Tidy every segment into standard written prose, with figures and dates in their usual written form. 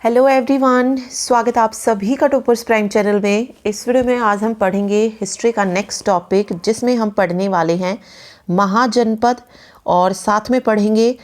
Hello everyone, स्वागत आप सभी का टॉपर्स प्राइम चैनल में। इस वीडियो में आज हम पढ़ेंगे हिस्ट्री का नेक्स्ट टॉपिक, जिसमें हम पढ़ने वाले हैं महाजनपद और साथ में पढ़ेंगे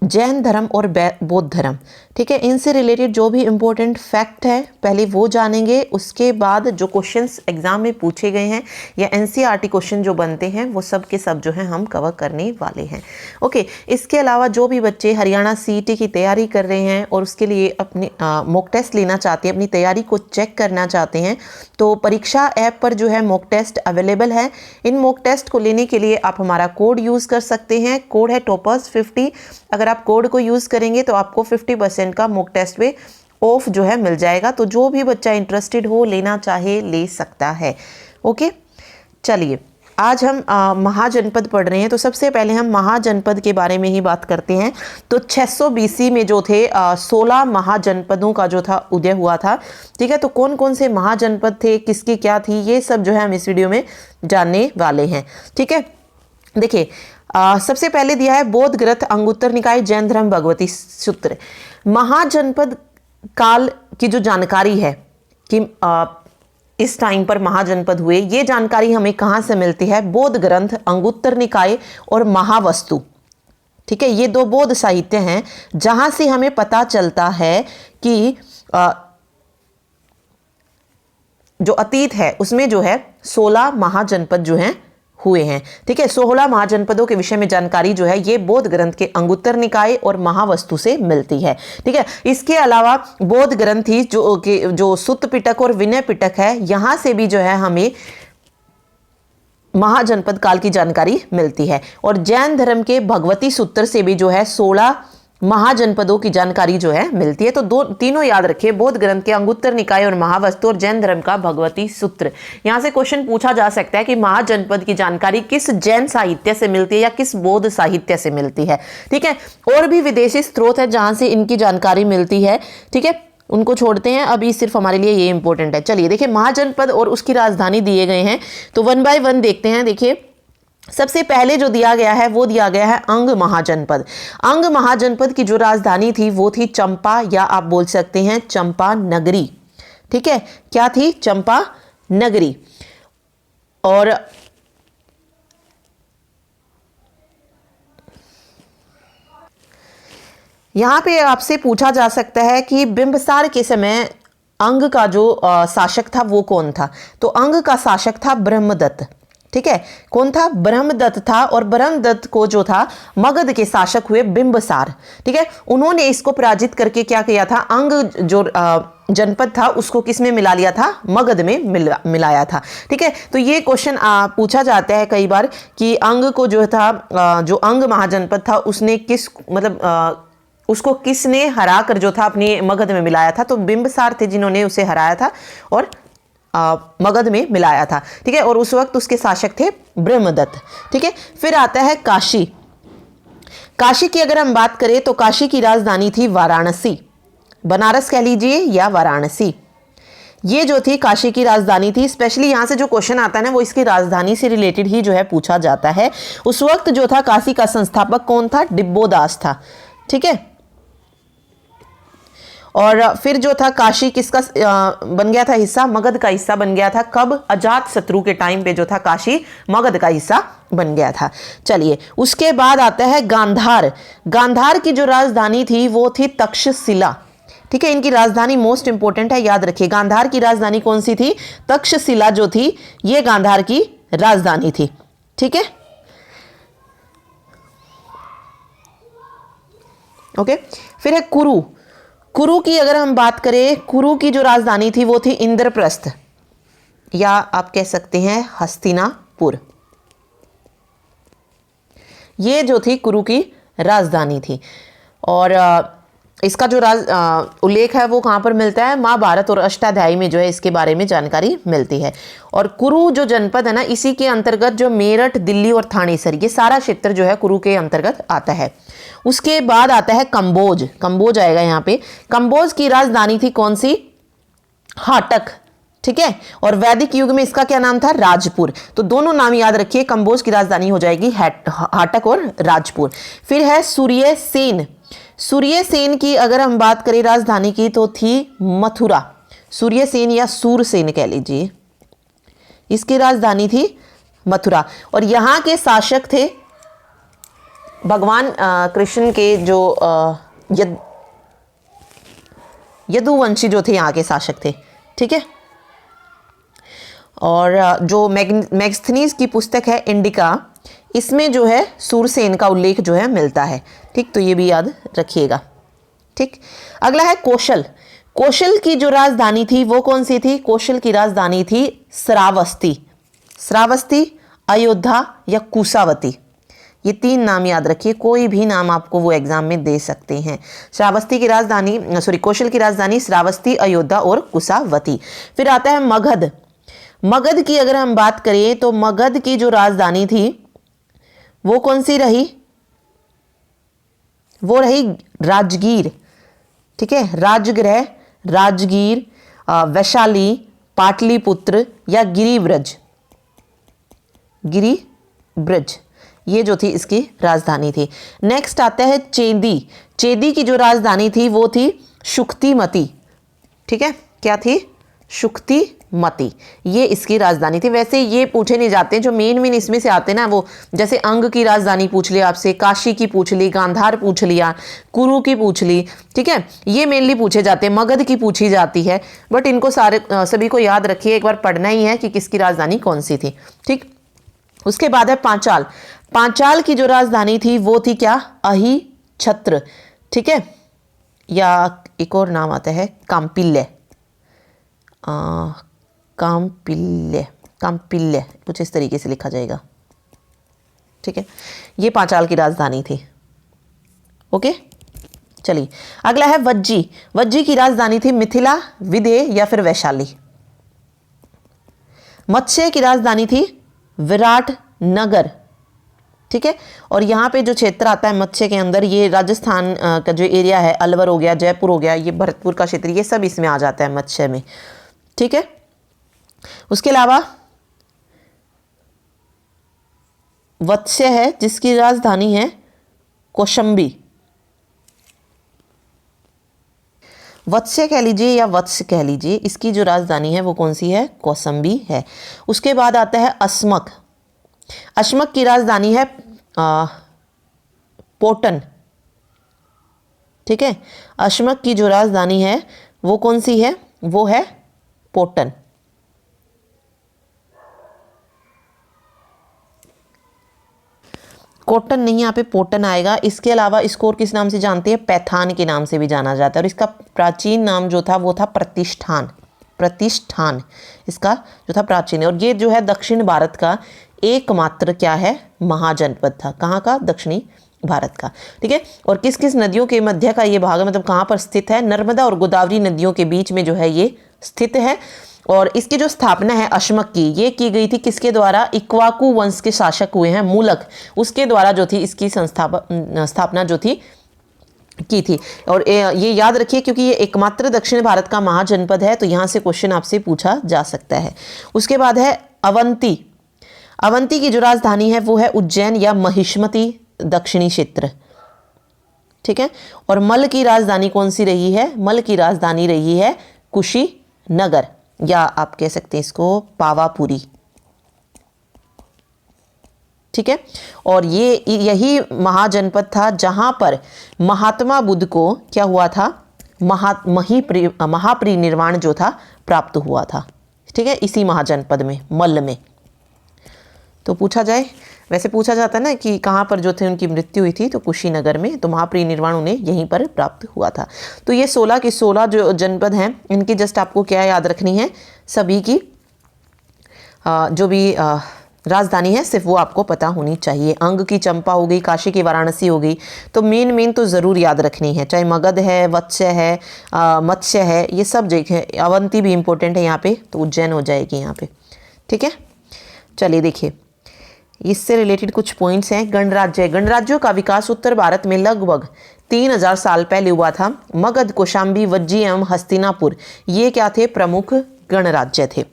जैन धर्म और बौद्ध धर्म। ठीक है, इनसे रिलेटेड जो भी इम्पोर्टेंट फैक्ट है पहले वो जानेंगे। उसके बाद जो क्वेश्चंस एग्जाम में पूछे गए हैं या एनसीईआरटी क्वेश्चन जो बनते हैं वो सब के सब जो हैं हम कवर करने वाले हैं। ओके, इसके अलावा जो भी बच्चे हरियाणा सीईटी की तैयारी कर रहे हैं और उसके लिए अपने मॉक टेस्ट लेना चाहते हैं, अपनी तैयारी को चेक करना चाहते हैं, तो परीक्षा ऐप पर जो है मॉक टेस्ट अवेलेबल है। इन मॉक टेस्ट को लेने के लिए आप हमारा कोड यूज़ कर सकते हैं। कोड है टॉपर्स50। अगर आप कोड को यूज़ करेंगे तो आपको 50% का मॉक टेस्ट पे ऑफ जो है मिल जाएगा। तो जो भी बच्चा इंटरेस्टेड हो, लेना चाहे, ले सकता है। ओके, चलिए आज हम महाजनपद पढ़ रहे हैं। तो सबसे पहले हम महाजनपद के बारे में ही बात करते हैं। तो 600 BC में जो थे 16 महाजनपदों का जो था उदय हुआ था। ठीक है, तो कौन कौन से महाजनपद थे, किसकी क्या थी, ये सब जो है हम इस वीडियो में जानने वाले हैं। ठीक है, देखिए सबसे पहले दिया है बौद्ध ग्रंथ, अंगुत्तर निकाय, जैन धर्म, भगवती सूत्र। महाजनपद काल की जो जानकारी है कि इस टाइम पर महाजनपद हुए, ये जानकारी हमें कहाँ से मिलती है? बौद्ध ग्रंथ, अंगुत्तर निकाय और महावस्तु। ठीक है, ये दो बौद्ध साहित्य हैं जहां से हमें पता चलता है कि जो अतीत है उसमें जो है 16 महाजनपद जो हैं हुए हैं। ठीक है, 16 महाजनपदों के विषय में जानकारी जो है ये बौद्ध ग्रंथ के अंगुत्तर निकाय और महावस्तु से मिलती है। ठीक है, इसके अलावा बौद्ध ग्रंथ ही जो सुत्त पिटक और विनय पिटक है, यहां से भी जो है हमें महाजनपद काल की जानकारी मिलती है। और जैन धर्म के भगवती सूत्र से भी जो है 16 महाजनपदों की जानकारी जो है मिलती है। तो तीनों याद रखिए, बौद्ध ग्रंथ के अंगुत्तर निकाय और महावस्तु, और जैन धर्म का भगवती सूत्र। यहां से क्वेश्चन पूछा जा सकता है कि महाजनपद की जानकारी किस जैन साहित्य से मिलती है या किस बौद्ध साहित्य से मिलती है। ठीक है, और भी विदेशी स्रोत है जहां से इनकी जानकारी मिलती है। ठीक है, उनको छोड़ते हैं, अभी सिर्फ हमारे लिए ये इंपॉर्टेंट है। चलिए देखिए, महाजनपद और उसकी राजधानी दिए गए हैं, तो 1 बाय 1 देखते हैं। देखिए सबसे पहले जो दिया गया है वो दिया गया है अंग महाजनपद। अंग महाजनपद की जो राजधानी थी वो थी चंपा, या आप बोल सकते हैं चंपा नगरी। ठीक है, क्या थी? चंपा नगरी। और यहां पे आपसे पूछा जा सकता है कि बिंबिसार के समय अंग का जो शासक था वो कौन था? तो अंग का शासक था ब्रह्मदत्त। ठीक है, कौन था? ब्रह्मदत्त था। और ब्रह्मदत्त को जो था मगध के शासक हुए बिंबिसार। ठीक है, उन्होंने इसको पराजित करके क्या किया था? अंग जो जनपद था उसको किस में मिला लिया था? मगध में मिलाया था। ठीक है, तो ये क्वेश्चन पूछा जाता है कई बार कि अंग को जो था जो अंग महाजनपद था उसने किस उसको किसने हरा कर जो था अपने मगध में मिलाया था? तो बिंबिसार थे जिन्होंने उसे हराया था और मगध में मिलाया था। ठीक है, और उस वक्त उसके शासक थे ब्रह्मदत्त। ठीक है, फिर आता है काशी। काशी की अगर हम बात करें तो काशी की राजधानी थी वाराणसी, बनारस कह लीजिए या वाराणसी। ये जो थी काशी की राजधानी थी। स्पेशली यहां से जो क्वेश्चन आता है ना वो इसकी राजधानी से रिलेटेड ही जो है पूछा जाता है। उस वक्त जो था काशी का संस्थापक कौन था? दिब्बोदास था। ठीक है, और फिर जो था काशी किसका बन गया था हिस्सा? मगध का हिस्सा बन गया था। कब? अजात शत्रु के टाइम पे जो था काशी मगध का हिस्सा बन गया था। चलिए, उसके बाद आता है गांधार। गांधार की जो राजधानी थी वो थी तक्षशिला। ठीक है, इनकी राजधानी मोस्ट इंपोर्टेंट है, याद रखिए। गांधार की राजधानी कौन सी थी? तक्षशिला जो थी ये गांधार की राजधानी थी। ठीक है, ओके। फिर है कुरु। कुरु की अगर हम बात करें, कुरु की जो राजधानी थी वो थी इंद्रप्रस्थ, या आप कह सकते हैं हस्तिनापुर। ये जो थी कुरु की राजधानी थी। और इसका जो उल्लेख है वो कहाँ पर मिलता है? महाभारत और अष्टाध्यायी में जो है इसके बारे में जानकारी मिलती है। और कुरु जो जनपद है ना, इसी के अंतर्गत जो मेरठ, दिल्ली और थानेसर, ये सारा क्षेत्र जो है कुरु के अंतर्गत आता है। उसके बाद आता है कंबोज। कंबोज आएगा यहाँ पे। कंबोज की राजधानी थी कौन सी? हाटक। ठीक है, और वैदिक युग में इसका क्या नाम था? राजपुर। तो दोनों नाम याद रखिए, कंबोज की राजधानी हो जाएगी हाटक और राजपुर। फिर है सूर्यसेन। सूर्यसेन की अगर हम बात करें राजधानी की तो थी मथुरा। सूर्यसेन या सूरसेन कह लीजिए, इसकी राजधानी थी मथुरा। और यहाँ के शासक थे भगवान कृष्ण के जो यदुवंशी जो थे यहाँ के शासक थे। ठीक है। और जो मैग्स्थनीज की पुस्तक है इंडिका, इसमें जो है सूरसेन का उल्लेख जो है मिलता है। ठीक, तो ये भी याद रखिएगा। ठीक, अगला है कौशल। कौशल की जो राजधानी थी वो कौन सी थी? कौशल की राजधानी थी श्रावस्ती। श्रावस्ती, अयोध्या या कुशावती, ये 3 नाम याद रखिए। कोई भी नाम आपको वो एग्जाम में दे सकते हैं। श्रावस्ती की राजधानी कौशल की राजधानी श्रावस्ती, अयोध्या और कुशावती। फिर आता है मगध। मगध की अगर हम बात करें तो मगध की जो राजधानी थी वो कौन सी रही? वो रही राजगीर। ठीक है, राजगृह, राजगीर, वैशाली, पाटलिपुत्र या गिरिब्रज। गिरिब्रज, ये जो थी इसकी राजधानी थी। नेक्स्ट आता है चेदी। चेदी की जो राजधानी थी वो थी शुक्तिमती। ठीक है, क्या थी? शुक्तिमती, ये इसकी राजधानी थी। वैसे ये पूछे नहीं जाते, जो मेन इसमें से आते ना, वो जैसे अंग की राजधानी पूछ लिया आपसे, काशी की पूछ ली, गांधार पूछ लिया, कुरु की पूछ ली। ठीक है, ये मेनली पूछे जाते हैं। मगध की पूछी जाती है, बट इनको सभी को याद रखिए, एक बार पढ़ना ही है कि किसकी राजधानी कौन सी थी। ठीक, उसके बाद है पांचाल। पांचाल की जो राजधानी थी वो थी क्या? अहिछत्र। ठीक है, या एक और नाम आता है काम्पिल्य। काम्पिल्य कुछ इस तरीके से लिखा जाएगा। ठीक है, ये पांचाल की राजधानी थी। ओके, चलिए अगला है वज्जी। वज्जी की राजधानी थी मिथिला, विदेह या फिर वैशाली। मत्स्य की राजधानी थी विराटनगर। ठीक है, और यहाँ पे जो क्षेत्र आता है मत्स्य के अंदर, ये राजस्थान का जो एरिया है, अलवर हो गया, जयपुर हो गया, ये भरतपुर का क्षेत्र, ये सब इसमें आ जाता है मत्स्य में। ठीक है, उसके अलावा वत्स्य है जिसकी राजधानी है कौशंबी। वत्स्य कह लीजिए या वत्स कह लीजिए, इसकी जो राजधानी है वो कौन सी है? कौशंबी है। उसके बाद आता है अस्मक। अस्मक की राजधानी है पोटन। ठीक है, अस्मक की जो राजधानी है वो कौन सी है? वो है पोटन। कोटन नहीं, यहाँ पे पोटन आएगा। इसके अलावा इसको और किस नाम से जानते हैं? पैथान के नाम से भी जाना जाता है। और इसका प्राचीन नाम जो था वो था प्रतिष्ठान। प्रतिष्ठान इसका जो था प्राचीन है। और ये जो है दक्षिण भारत का एकमात्र क्या है? महाजनपद था। कहाँ का? दक्षिणी भारत का। ठीक है, और किस किस नदियों के मध्य का ये भाग है, मतलब कहाँ पर स्थित है? नर्मदा और गोदावरी नदियों के बीच में जो है ये स्थित है। और इसकी जो स्थापना है अस्मक की, ये की गई थी किसके द्वारा? इक्वाकू वंश के शासक हुए हैं मूलक, उसके द्वारा जो थी इसकी स्थापना जो थी की थी। और ये याद रखिए क्योंकि ये एकमात्र दक्षिण भारत का महाजनपद है, तो यहाँ से क्वेश्चन आपसे पूछा जा सकता है। उसके बाद है अवंती। अवंती की जो राजधानी है वो है उज्जैन या महिष्मती, दक्षिणी क्षेत्र। ठीक है, और मल की राजधानी कौन सी रही है? मल की राजधानी रही है कुशीनगर, या आप कह सकते हैं इसको पावापुरी। ठीक है, और ये यही महाजनपद था जहां पर महात्मा बुद्ध को क्या हुआ था? महापरिनिर्वाण जो था प्राप्त हुआ था। ठीक है, इसी महाजनपद में, मल्ल में। तो पूछा जाए, वैसे पूछा जाता है ना कि कहाँ पर जो थे उनकी मृत्यु हुई थी, तो कुशीनगर में, तो महापरिनिर्वाण उन्हें यहीं पर प्राप्त हुआ था। तो ये 16 की 16 जो जनपद हैं, इनकी जस्ट आपको क्या याद रखनी है? सभी की जो भी राजधानी है सिर्फ वो आपको पता होनी चाहिए। अंग की चंपा हो गई, काशी की वाराणसी हो गई, तो मेन तो ज़रूर याद रखनी है। चाहे मगध है, वत्स्य है, मत्स्य है, ये सब जगह। अवंती भी इंपॉर्टेंट है यहाँ पे, तो उज्जैन हो जाएगी यहाँ पे। ठीक है, चलिए देखिए इससे रिलेटेड कुछ पॉइंट्स हैं। गणराज्य। गणराज्यों का विकास उत्तर भारत में लगभग 3000 साल पहले हुआ था। मगध, कौशांबी, वज्जी एवं हस्तिनापुर ये क्या थे? प्रमुख गणराज्य थे।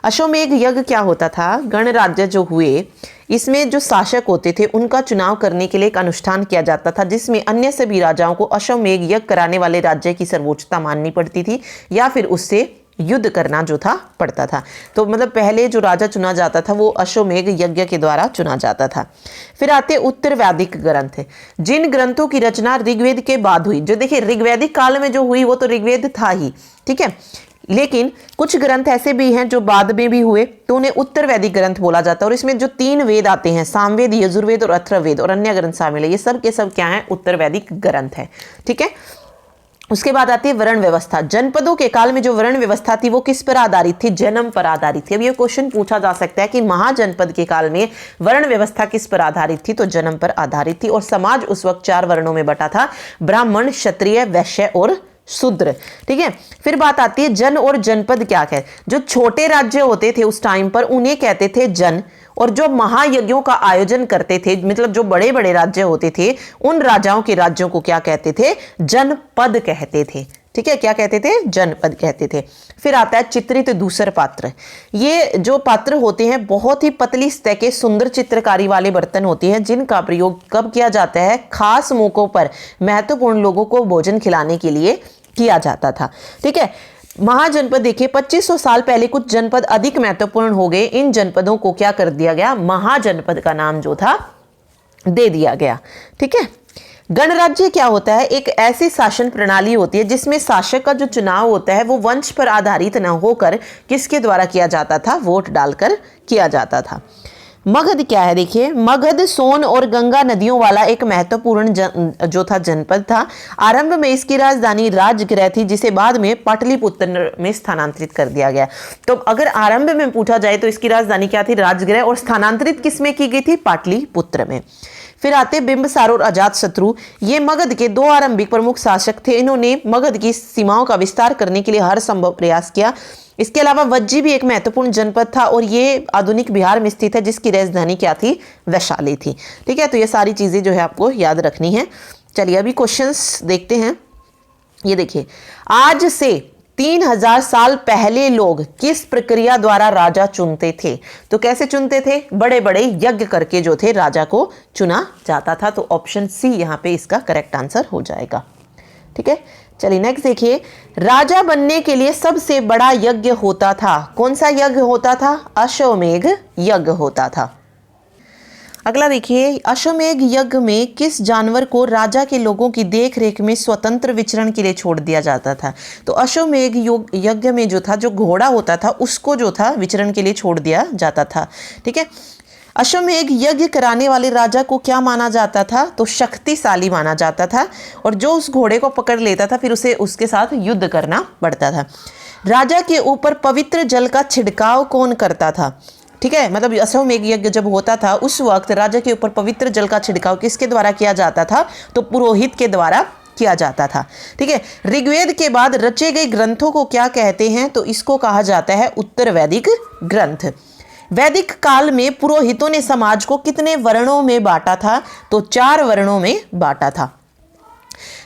अश्वमेध यज्ञ क्या होता था? गणराज्य जो हुए इसमें जो शासक होते थे उनका चुनाव करने के लिए एक अनुष्ठान किया जाता था, जिसमें अन्य सभी राजाओं को अश्वमेध यज्ञ कराने वाले राज्य की सर्वोच्चता माननी पड़ती थी या फिर उससे युद्ध करना जो था पड़ता था। तो मतलब पहले जो राजा चुना जाता था वो अश्वमेध यज्ञ के द्वारा चुना जाता था। फिर आते उत्तर वैदिक ग्रंथ, जिन ग्रंथों की रचना ऋग्वेद के बाद हुई। जो देखिए ऋग्वैदिक काल में जो हुई वो तो ऋग्वेद था ही, ठीक है, लेकिन कुछ ग्रंथ ऐसे भी हैं जो बाद में भी हुए, तो उन्हें उत्तर वैदिक ग्रंथ बोला जाता है। और इसमें जो 3 वेद आते हैं, सामवेद, यजुर्वेद और अथर्ववेद और अन्य ग्रंथ शामिल है, ये सब के सब क्या है? उत्तर वैदिक ग्रंथ है, ठीक है। उसके बाद आती है वर्ण व्यवस्था। जनपदों के काल में जो वर्ण व्यवस्था थी वो किस पर आधारित थी? जन्म पर आधारित थी। अब ये क्वेश्चन पूछा जा सकता है कि महाजनपद के काल में वर्ण व्यवस्था किस पर आधारित थी? तो जन्म पर आधारित थी। और समाज उस वक्त 4 वर्णों में बटा था, ब्राह्मण, क्षत्रिय, वैश्य और शूद्र, ठीक है। फिर बात आती है जन और जनपद क्या है? जो छोटे राज्य होते थे उस टाइम पर उन्हें कहते थे जन, और जो महायज्ञों का आयोजन करते थे, मतलब जो बड़े बड़े राज्य होते थे, उन राजाओं के राज्यों को क्या कहते थे? जनपद कहते थे, ठीक है। क्या कहते थे? जनपद कहते थे। फिर आता है चित्रित धूसर पात्र। ये जो पात्र होते हैं बहुत ही पतली सतह के सुंदर चित्रकारी वाले बर्तन होते हैं, जिनका प्रयोग कब किया जाता है? खास मौकों पर महत्वपूर्ण लोगों को भोजन खिलाने के लिए किया जाता था, ठीक है। महाजनपद देखिए 2500 साल पहले कुछ जनपद अधिक महत्वपूर्ण हो गए। इन जनपदों को क्या कर दिया गया? महाजनपद का नाम जो था दे दिया गया, ठीक है। गणराज्य क्या होता है? एक ऐसी शासन प्रणाली होती है जिसमें शासक का जो चुनाव होता है वो वंश पर आधारित न होकर किसके द्वारा किया जाता था? वोट डालकर किया जाता था। मगध क्या है? देखिए मगध सोन और गंगा नदियों वाला एक महत्वपूर्ण जो था जनपद था। आरंभ में इसकी राजधानी राजगृह थी, जिसे बाद में पाटलिपुत्र में स्थानांतरित कर दिया गया। तो अगर आरंभ में पूछा जाए तो इसकी राजधानी क्या थी? राजगृह, और स्थानांतरित किसमें की गई थी? पाटलिपुत्र में। फिर आते बिंबिसार और अजातशत्रु। ये मगध के 2 आरंभिक प्रमुख शासक थे। इन्होंने मगध की सीमाओं का विस्तार करने के लिए हर संभव प्रयास किया। इसके अलावा वज्जी भी एक महत्वपूर्ण जनपद था और ये आधुनिक बिहार में स्थित है, जिसकी राजधानी क्या थी? वैशाली थी, ठीक है। तो ये सारी चीजें जो है आपको याद रखनी है। चलिए अभी क्वेश्चंस देखते हैं। ये देखिए, आज से 3000 साल पहले लोग किस प्रक्रिया द्वारा राजा चुनते थे? तो कैसे चुनते थे? बड़े बड़े यज्ञ करके जो थे राजा को चुना जाता था। तो ऑप्शन सी यहाँ पे इसका करेक्ट आंसर हो जाएगा, ठीक है। चलिए नेक्स्ट देखिए, राजा बनने के लिए सबसे बड़ा यज्ञ होता था। कौन सा यज्ञ होता था? अश्वमेध यज्ञ होता था। अगला देखिए, अश्वमेध यज्ञ में किस जानवर को राजा के लोगों की देखरेख में स्वतंत्र विचरण के लिए छोड़ दिया जाता था? तो अश्वमेध यज्ञ में जो था, जो घोड़ा होता था उसको जो था विचरण के लिए छोड़ दिया जाता था, ठीक है। अश्वमेध यज्ञ कराने वाले राजा को क्या माना जाता था? तो शक्तिशाली माना जाता था, और जो उस घोड़े को पकड़ लेता था फिर उसे उसके साथ युद्ध करना पड़ता था। राजा के ऊपर पवित्र जल का छिड़काव कौन करता था? ठीक है, मतलब अश्वमेध यज्ञ जब होता था उस वक्त राजा के ऊपर पवित्र जल का छिड़काव किसके द्वारा किया जाता था? तो पुरोहित के द्वारा किया जाता था, ठीक है। ऋग्वेद के बाद रचे गए ग्रंथों को क्या कहते हैं? तो इसको कहा जाता है उत्तर वैदिक ग्रंथ। वैदिक काल में पुरोहितों ने समाज को कितने वर्णों में बांटा था? तो 4 वर्णों में बांटा था।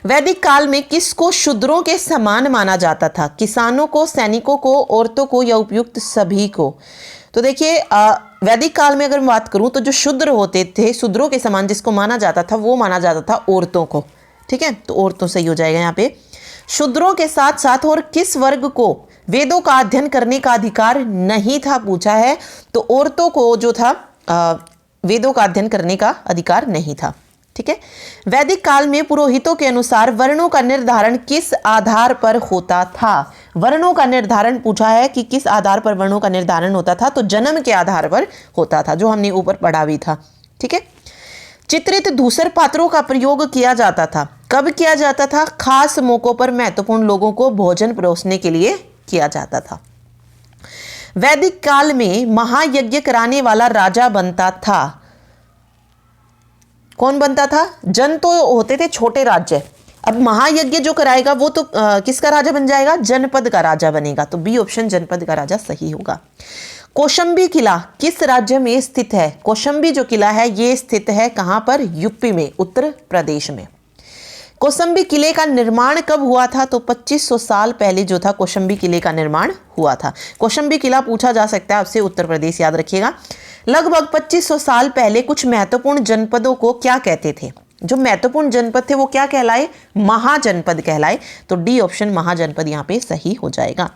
वैदिक काल में किसको शूद्रों के समान माना जाता था? किसानों को, सैनिकों को, औरतों को या उपयुक्त सभी को? तो देखिए वैदिक काल में अगर मैं बात करूं तो जो शूद्र होते थे, शूद्रों के समान जिसको माना जाता था वो माना जाता था औरतों को, ठीक है। तो औरतों सही हो जाएगा यहाँ पे। शूद्रों के साथ साथ और किस वर्ग को वेदों का अध्ययन करने का अधिकार नहीं था पूछा है? तो औरतों को जो था वेदों का अध्ययन करने का अधिकार नहीं था, ठीक है। वैदिक काल में पुरोहितों के अनुसार वर्णों का निर्धारण किस आधार पर होता था? वर्णों का निर्धारण पूछा है कि किस आधार पर वर्णों का निर्धारण होता था? तो जन्म के आधार पर होता था, जो हमने ऊपर पढ़ा भी था, ठीक है। चित्रित धूसर पात्रों का प्रयोग किया जाता था। कब किया जाता था? खास मौकों पर महत्वपूर्ण लोगों को भोजन परोसने के लिए किया जाता था। वैदिक काल में महायज्ञ कराने वाला राजा बनता था। कौन बनता था? जन तो होते थे छोटे राज्य, अब महायज्ञ जो कराएगा वो तो किसका राजा बन जाएगा? जनपद का राजा बनेगा। तो बी ऑप्शन जनपद का राजा सही होगा। कौशाम्बी किला किस राज्य में स्थित है? कौशाम्बी जो किला है ये स्थित है कहां पर? यूपी में, उत्तर प्रदेश में। कौशाम्बी किले का निर्माण कब हुआ था? तो 2500 साल पहले जो था कौशाम्बी किले का निर्माण हुआ था। कौशाम्बी किला पूछा जा सकता है आपसे, उत्तर प्रदेश याद रखिएगा। लगभग 2500 साल पहले कुछ महत्वपूर्ण जनपदों को क्या कहते थे? जो महत्वपूर्ण जनपद थे वो क्या कहलाए? महाजनपद कहलाए। तो डी ऑप्शन महाजनपद यहाँ पे सही हो जाएगा।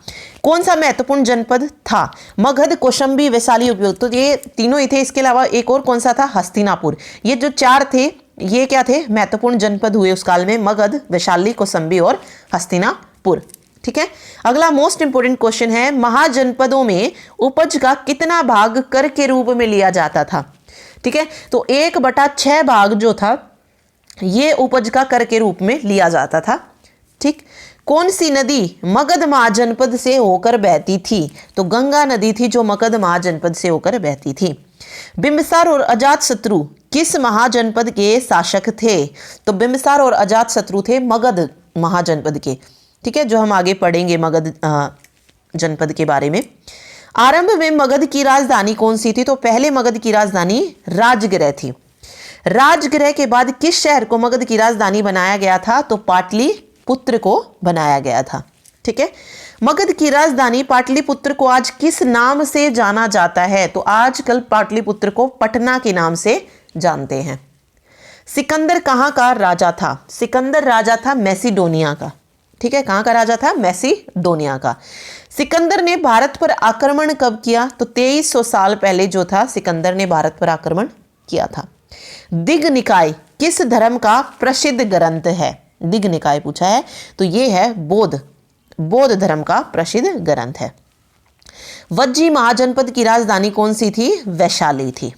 कौन सा महत्वपूर्ण जनपद था? मगध, कौशाम्बी, वैशाली, उपयोग। तो ये तीनों ही थे। इसके अलावा एक और कौन सा था? हस्तिनापुर। ये जो चार थे ये क्या थे? महत्वपूर्ण जनपद हुए उस काल में, मगध, वैशाली, कौशाम्बी और हस्तिनापुर। ठीक है। अगला मोस्ट इंपोर्टेंट क्वेश्चन है, महाजनपदों में उपज का कितना भाग कर के रूप में लिया जाता था? ठीक है, तो 1/6 भाग जो था ये उपज का कर के रूप में लिया जाता था। ठीक। कौन सी नदी मगध महाजनपद से होकर बहती थी? तो गंगा नदी थी जो मगध महाजनपद से होकर बहती थी। बिंबिसार और अजातशत्रु किस महाजनपद के शासक थे? तो बिंबिसार और अजातशत्रु थे मगध महाजनपद के। ठीक है, जो हम आगे पढ़ेंगे मगध जनपद के बारे में। आरंभ में मगध की राजधानी कौन सी थी? तो पहले मगध की राजधानी राजगृह थी। राजगृह के बाद किस शहर को मगध की राजधानी बनाया गया था? तो पाटलिपुत्र को बनाया गया था। ठीक है, मगध की राजधानी पाटलिपुत्र को आज किस नाम से जाना जाता है? तो आजकल पाटलिपुत्र को पटना के नाम से जानते हैं। सिकंदर कहाँ का राजा था? सिकंदर राजा था मैसिडोनिया का। ठीक है, कहाँ का राजा था? मैसिडोनिया का। सिकंदर ने भारत पर आक्रमण कब किया? तो 2300 साल पहले जो था सिकंदर ने भारत पर आक्रमण किया था। दिग निकाय किस धर्म का प्रसिद्ध ग्रंथ है? दिग निकाय पूछा है, तो ये है बौद्ध धर्म का प्रसिद्ध ग्रंथ है। वज्जी महाजनपद की राजधानी कौन सी थी? वैशाली थी।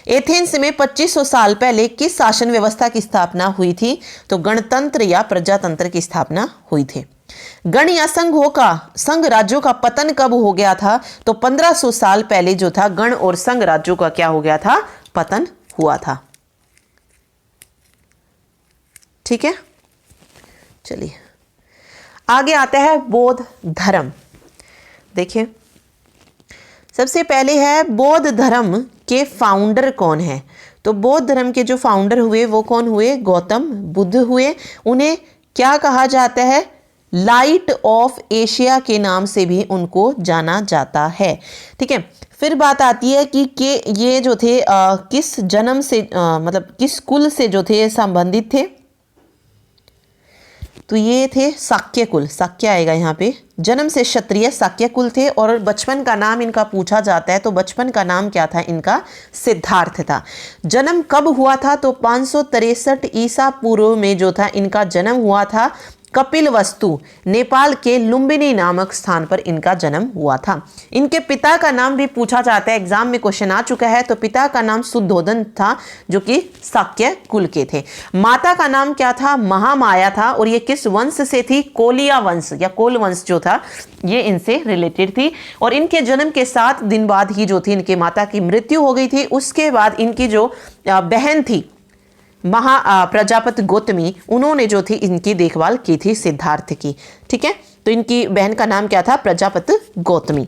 एथेंस में 2500 साल पहले किस शासन व्यवस्था की स्थापना हुई थी? तो गणतंत्र या प्रजातंत्र की स्थापना हुई थी। गण या संघ राज्यों का पतन कब हो गया था? तो 1500 साल पहले जो था गण और संघ राज्यों का क्या हो गया था? पतन हुआ था। ठीक है, चलिए आगे आता है बौद्ध धर्म। देखिए सबसे पहले है बौद्ध धर्म के फाउंडर कौन है? तो बौद्ध धर्म के जो फाउंडर हुए वो कौन हुए? गौतम बुद्ध हुए। उन्हें क्या कहा जाता है? लाइट ऑफ एशिया के नाम से भी उनको जाना जाता है। ठीक है, फिर बात आती है कि ये जो थे किस जन्म से मतलब किस कुल से जो थे संबंधित थे? तो ये थे शाक्य कुल। शाक्य आएगा यहाँ पे। जन्म से क्षत्रिय शाक्य कुल थे और बचपन का नाम इनका पूछा जाता है तो बचपन का नाम क्या था इनका? सिद्धार्थ था। जन्म कब हुआ था? तो 563 ईसा पूर्व में जो था इनका जन्म हुआ था। कपिलवस्तु नेपाल के लुम्बिनी नामक स्थान पर इनका जन्म हुआ था। इनके पिता का नाम भी पूछा जाता है, एग्जाम में क्वेश्चन आ चुका है। तो पिता का नाम शुद्धोधन था जो कि शाक्य कुल के थे। माता का नाम क्या था? महामाया था। और ये किस वंश से थी? कोलिया वंश या कोल वंश जो था ये इनसे रिलेटेड थी। और इनके जन्म के 7 दिन बाद ही जो थी इनके माता की मृत्यु हो गई थी। उसके बाद इनकी जो बहन थी प्रजापति गौतमी, उन्होंने जो थी इनकी देखभाल की थी सिद्धार्थ की। ठीक है, तो इनकी बहन का नाम क्या था? प्रजापति गौतमी।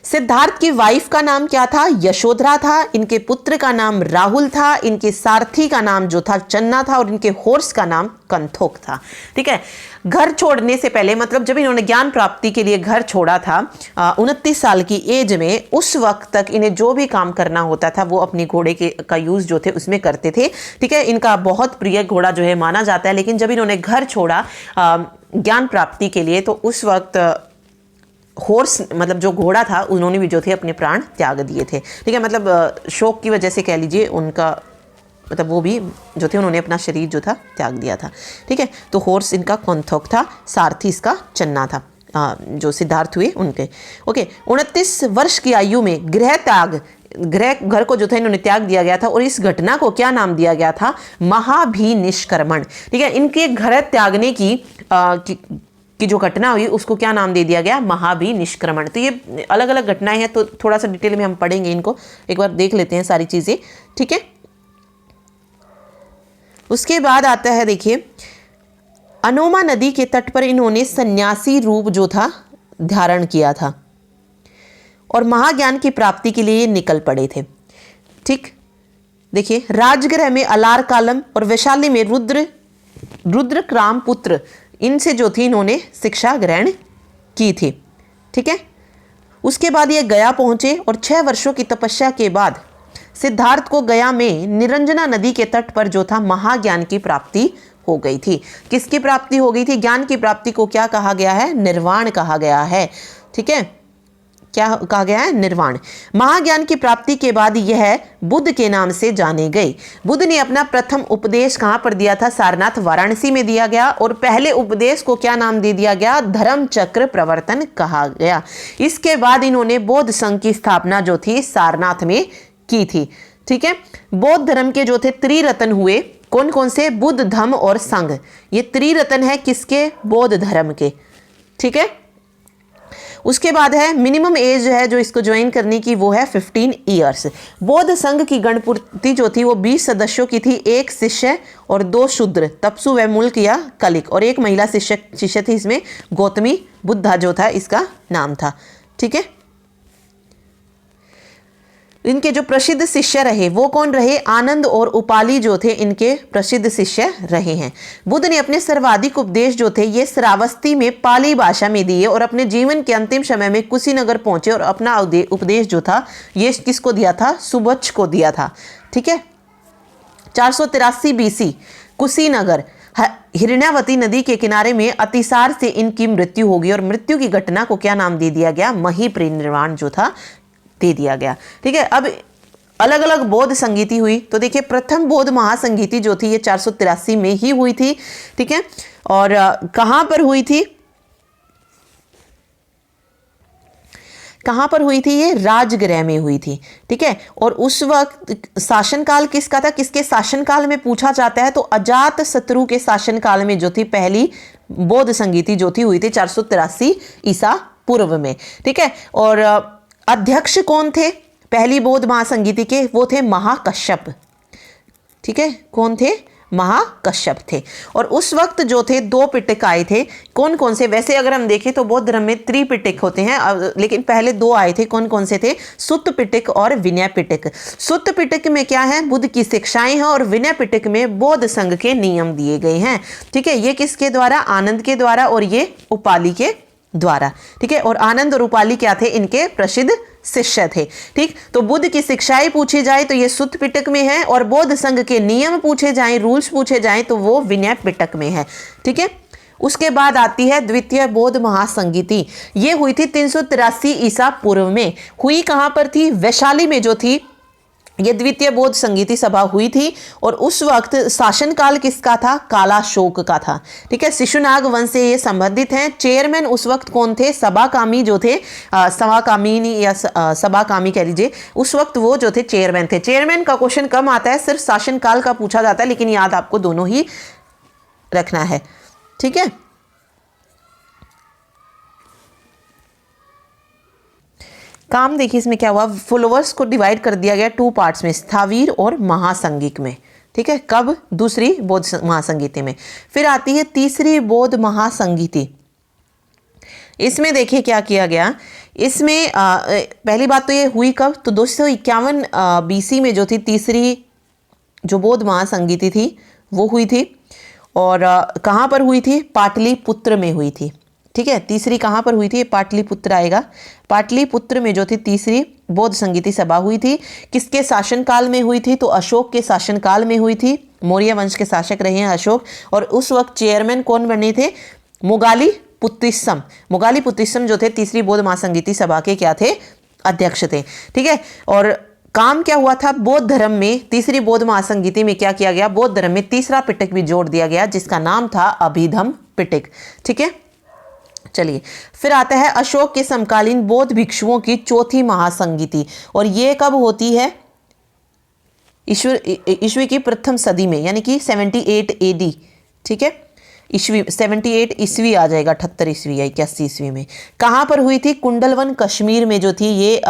सिद्धार्थ की वाइफ का नाम क्या था? यशोधरा था। इनके पुत्र का नाम राहुल था। इनके सारथी का नाम जो था चन्ना था और इनके हॉर्स का नाम कंथोक था। ठीक है, घर छोड़ने से पहले मतलब जब इन्होंने ज्ञान प्राप्ति के लिए घर छोड़ा था 29 साल की एज में, उस वक्त तक इन्हें जो भी काम करना होता था वो अपने घोड़े का यूज जो थे उसमें करते थे। ठीक है, इनका बहुत प्रिय घोड़ा जो है माना जाता है। लेकिन जब इन्होंने घर छोड़ा ज्ञान प्राप्ति के लिए तो उस वक्त हॉर्स मतलब जो घोड़ा था उन्होंने भी जो थे अपने प्राण त्याग दिए थे। ठीक है, मतलब शोक की वजह से कह लीजिए उनका मतलब वो भी जो थे उन्होंने अपना शरीर जो था त्याग दिया था। ठीक है, तो हॉर्स इनका कंथोक था, सारथी इसका चन्ना था। जो सिद्धार्थ हुए उनके। ओके, 29 वर्ष की आयु में घर को जो था इन्होंने त्याग दिया गया था और इस घटना को क्या नाम दिया गया था? महाभिनिष्क्रमण। ठीक है, इनके घर त्यागने की जो घटना हुई उसको क्या नाम दे दिया गया? महाभिनिष्क्रमण। तो ये अलग अलग घटनाएं हैं तो थोड़ा सा डिटेल में हम पढ़ेंगे, इनको एक बार देख लेते हैं सारी चीजें। ठीक है, उसके बाद आता है देखिए अनोमा नदी के तट पर इन्होंने सन्यासी रूप जो था धारण किया था और महाज्ञान की प्राप्ति के लिए निकल पड़े थे। ठीक, देखिए राजगृह में अलार कालम और वैशाली में रुद्र रुद्रक्राम पुत्र, इनसे जो थी इन्होंने शिक्षा ग्रहण की थी। ठीक है, उसके बाद ये गया पहुंचे और 6 वर्षों की तपस्या के बाद सिद्धार्थ को गया में निरंजना नदी के तट पर जो था महाज्ञान की प्राप्ति हो गई थी। किसकी प्राप्ति हो गई थी? ज्ञान की प्राप्ति को क्या कहा गया है? निर्वाण कहा गया है। ठीक है, क्या कहा गया है? निर्वाण। महाज्ञान की प्राप्ति के बाद यह बुद्ध के नाम से जाने गए। बुद्ध ने अपना प्रथम उपदेश कहां पर दिया था? सारनाथ वाराणसी में दिया गया और पहले उपदेश को क्या नाम दे दिया गया? धर्म चक्र प्रवर्तन कहा गया। इसके बाद इन्होंने बौद्ध संघ की स्थापना जो थी सारनाथ में की थी। ठीक है, बौद्ध धर्म के जो थे त्रिरत्न हुए। कौन कौन से? बुद्ध, धम्म और संघ। ये त्रिरत्न है किसके? बौद्ध धर्म के। ठीक है, उसके बाद है मिनिमम एज है जो इसको ज्वाइन करने की, वो है 15 ईयर्स। बौद्ध संघ की गणपूर्ति जो थी वो 20 सदस्यों की थी, 1 शिष्य और 2 शूद्र, तपसु व मुल्क या कलिक, और 1 महिला शिष्य थी। इसमें गौतमी बुद्धा जो था इसका नाम था। ठीक है, इनके जो प्रसिद्ध शिष्य रहे वो कौन रहे? आनंद और उपाली जो थे इनके प्रसिद्ध शिष्य रहे हैं। बुद्ध ने अपने सर्वाधिक उपदेश जो थे ये श्रावस्ती में पाली भाषा में दिए और अपने जीवन के अंतिम समय में कुशीनगर पहुंचे और अपना उपदेश जो था ये किसको दिया था? सुबच्छ को दिया था। ठीक है, 483 BC कुशीनगर हिरण्यावती नदी के किनारे में अतिसार से इनकी मृत्यु होगी और मृत्यु की घटना को क्या नाम दे दिया गया? महिपरिनिर्वाण जो था दे दिया गया। ठीक है, अब अलग अलग बौद्ध संगीति हुई। तो देखिए प्रथम बौद्ध महासंगीति जो थी ये 483 में ही हुई थी। ठीक है, और कहां पर हुई थी? कहां पर हुई थी? ये राजगृह में हुई थी। ठीक है, और उस वक्त शासनकाल किसका था? किसके शासनकाल में पूछा जाता है तो अजात शत्रु के शासनकाल में जो थी पहली बौद्ध संगीति जो थी हुई थी 483 ईसा पूर्व में। ठीक है, और अध्यक्ष कौन थे पहली बौद्ध महासंगीति के? वो थे महाकश्यप। ठीक है, कौन थे? महाकश्यप थे। और उस वक्त जो थे 2 पिटक आए थे। कौन कौन से? वैसे अगर हम देखें तो बौद्ध धर्म में त्रिपिटक होते हैं, लेकिन पहले 2 आए थे। कौन कौन से थे? सुत्त पिटक और विनय पिटक। सुत्त पिटक में क्या है? बुद्ध की शिक्षाएं हैं और विनय पिटक में बौद्ध संघ के नियम दिए गए हैं। ठीक है, ये किसके द्वारा? आनंद के द्वारा और ये उपाली के द्वारा। ठीक है, और आनंद और उपाली क्या थे? इनके प्रसिद्ध शिष्य थे। ठीक, तो बुद्ध की शिक्षाएं पूछी जाए तो ये सुत्त पिटक में है और बौद्ध संघ के नियम पूछे जाएं, रूल्स पूछे जाएं तो वो विनय पिटक में है। ठीक है, उसके बाद आती है द्वितीय बौद्ध महासंगीति। ये हुई थी 383 ईसा पूर्व में। हुई कहां पर थी? वैशाली में जो थी ये द्वितीय बौद्ध संगीति सभा हुई थी और उस वक्त शासनकाल किसका था? कालाशोक का था। ठीक है, शिशुनाग वंश से ये संबंधित हैं। चेयरमैन उस वक्त कौन थे? सभाकामी जो थे, सभाकामी या सभाकामी कह लीजिए, उस वक्त वो जो थे चेयरमैन थे। चेयरमैन का क्वेश्चन कम आता है, सिर्फ शासनकाल का पूछा जाता है, लेकिन याद आपको दोनों ही रखना है। ठीक है, काम देखिए इसमें क्या हुआ? फॉलोअर्स को डिवाइड कर दिया गया 2 पार्ट्स में, स्थावीर और महासंगिक में। ठीक है, कब? दूसरी बौद्ध महासंगीति में। फिर आती है तीसरी बौद्ध महासंगीति। इसमें देखिए क्या किया गया। इसमें पहली बात तो ये हुई कब? तो 251 BC में जो थी तीसरी जो बौद्ध महासंगीति थी वो हुई थी। और कहाँ पर हुई थी? पाटलिपुत्र में हुई थी। ठीक है, तीसरी कहाँ पर हुई थी? पाटलिपुत्र आएगा। पाटलिपुत्र में जो थी तीसरी बौद्ध संगीति सभा हुई थी। किसके शासनकाल में हुई थी? तो अशोक के शासनकाल में हुई थी। मौर्य वंश के शासक रहे हैं अशोक। और उस वक्त चेयरमैन कौन बने थे? मोगालीपुत्तिस्सम। मोगालीपुत्तिस्सम जो थे तीसरी बौद्ध महासंगीति सभा के क्या थे? अध्यक्ष थे। ठीक है, और काम क्या हुआ था? बौद्ध धर्म में तीसरी बौद्ध महासंगीति में क्या किया गया? बौद्ध धर्म में तीसरा पिटक भी जोड़ दिया गया जिसका नाम था अभिधम पिटक। ठीक है, चलिए फिर आता है अशोक के समकालीन बौद्ध भिक्षुओं की चौथी महासंगीति। और ये कब होती है? ईस्वी की प्रथम सदी में, यानी कि 78 AD। ठीक है, ईस्वी 78 ईस्वी आ जाएगा, 78 ईस्वी या 81 ईस्वी में। कहाँ पर हुई थी? कुंडलवन कश्मीर में जो थी ये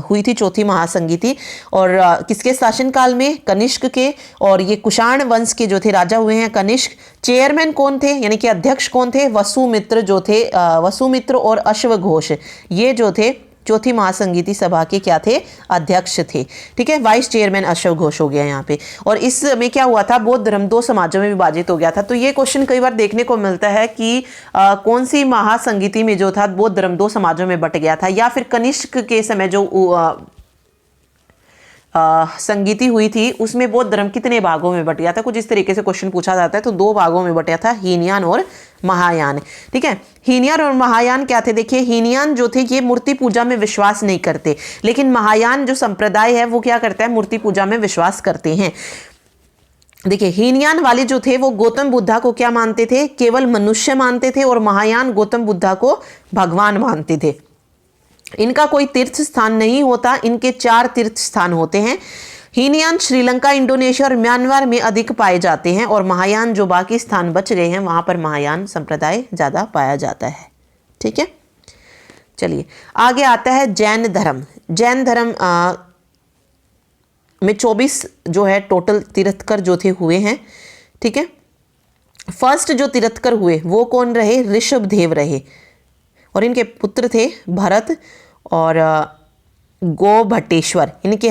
हुई थी चौथी महासंगीति। और किसके शासनकाल में? कनिष्क के। और ये कुषाण वंश के जो थे राजा हुए हैं कनिष्क। चेयरमैन कौन थे, यानी कि अध्यक्ष कौन थे? वसुमित्र जो थे, वसुमित्र और अश्वघोष, ये जो थे चौथी महासंगीति सभा के क्या थे, अध्यक्ष थे। ठीक है, वाइस चेयरमैन अशोक घोष हो गया यहाँ पे। और इसमें क्या हुआ था, बौद्ध धर्म 2 समाजों में विभाजित हो गया था। तो ये क्वेश्चन कई बार देखने को मिलता है कि कौन सी महासंगीति में जो था बौद्ध धर्म 2 समाजों में बट गया था, या फिर कनिष्क के समय जो संगीति हुई थी उसमें बौद्ध धर्म कितने भागों में बट गया था। कुछ इस तरीके से क्वेश्चन पूछा जाता है। तो 2 भागों में बटा था, हीनयान और महायान। ठीक है, हीनयान और महायान क्या थे, देखिए हीनयान जो थे ये मूर्ति पूजा में विश्वास नहीं करते, लेकिन महायान जो संप्रदाय है वो क्या करता है, मूर्ति पूजा में विश्वास करते हैं। देखिए हीनयान वाले जो थे वो गौतम बुद्धा को क्या मानते थे, केवल मनुष्य मानते थे, और महायान गौतम बुद्धा को भगवान मानते थे। इनका कोई तीर्थ स्थान नहीं होता, इनके 4 तीर्थ स्थान होते हैं। हीनयान श्रीलंका, इंडोनेशिया और म्यांमार में अधिक पाए जाते हैं, और महायान जो बाकी स्थान बच रहे हैं वहां पर महायान संप्रदाय ज्यादा पाया जाता है। ठीक है, चलिए आगे आता है जैन धर्म। जैन धर्म में 24 जो है टोटल तीर्थकर जो थे हुए हैं। ठीक है, फर्स्ट जो तीर्थकर हुए वो कौन रहे, ऋषभदेव रहे, और इनके पुत्र थे भरत और गोभट्टेश्वर। इनके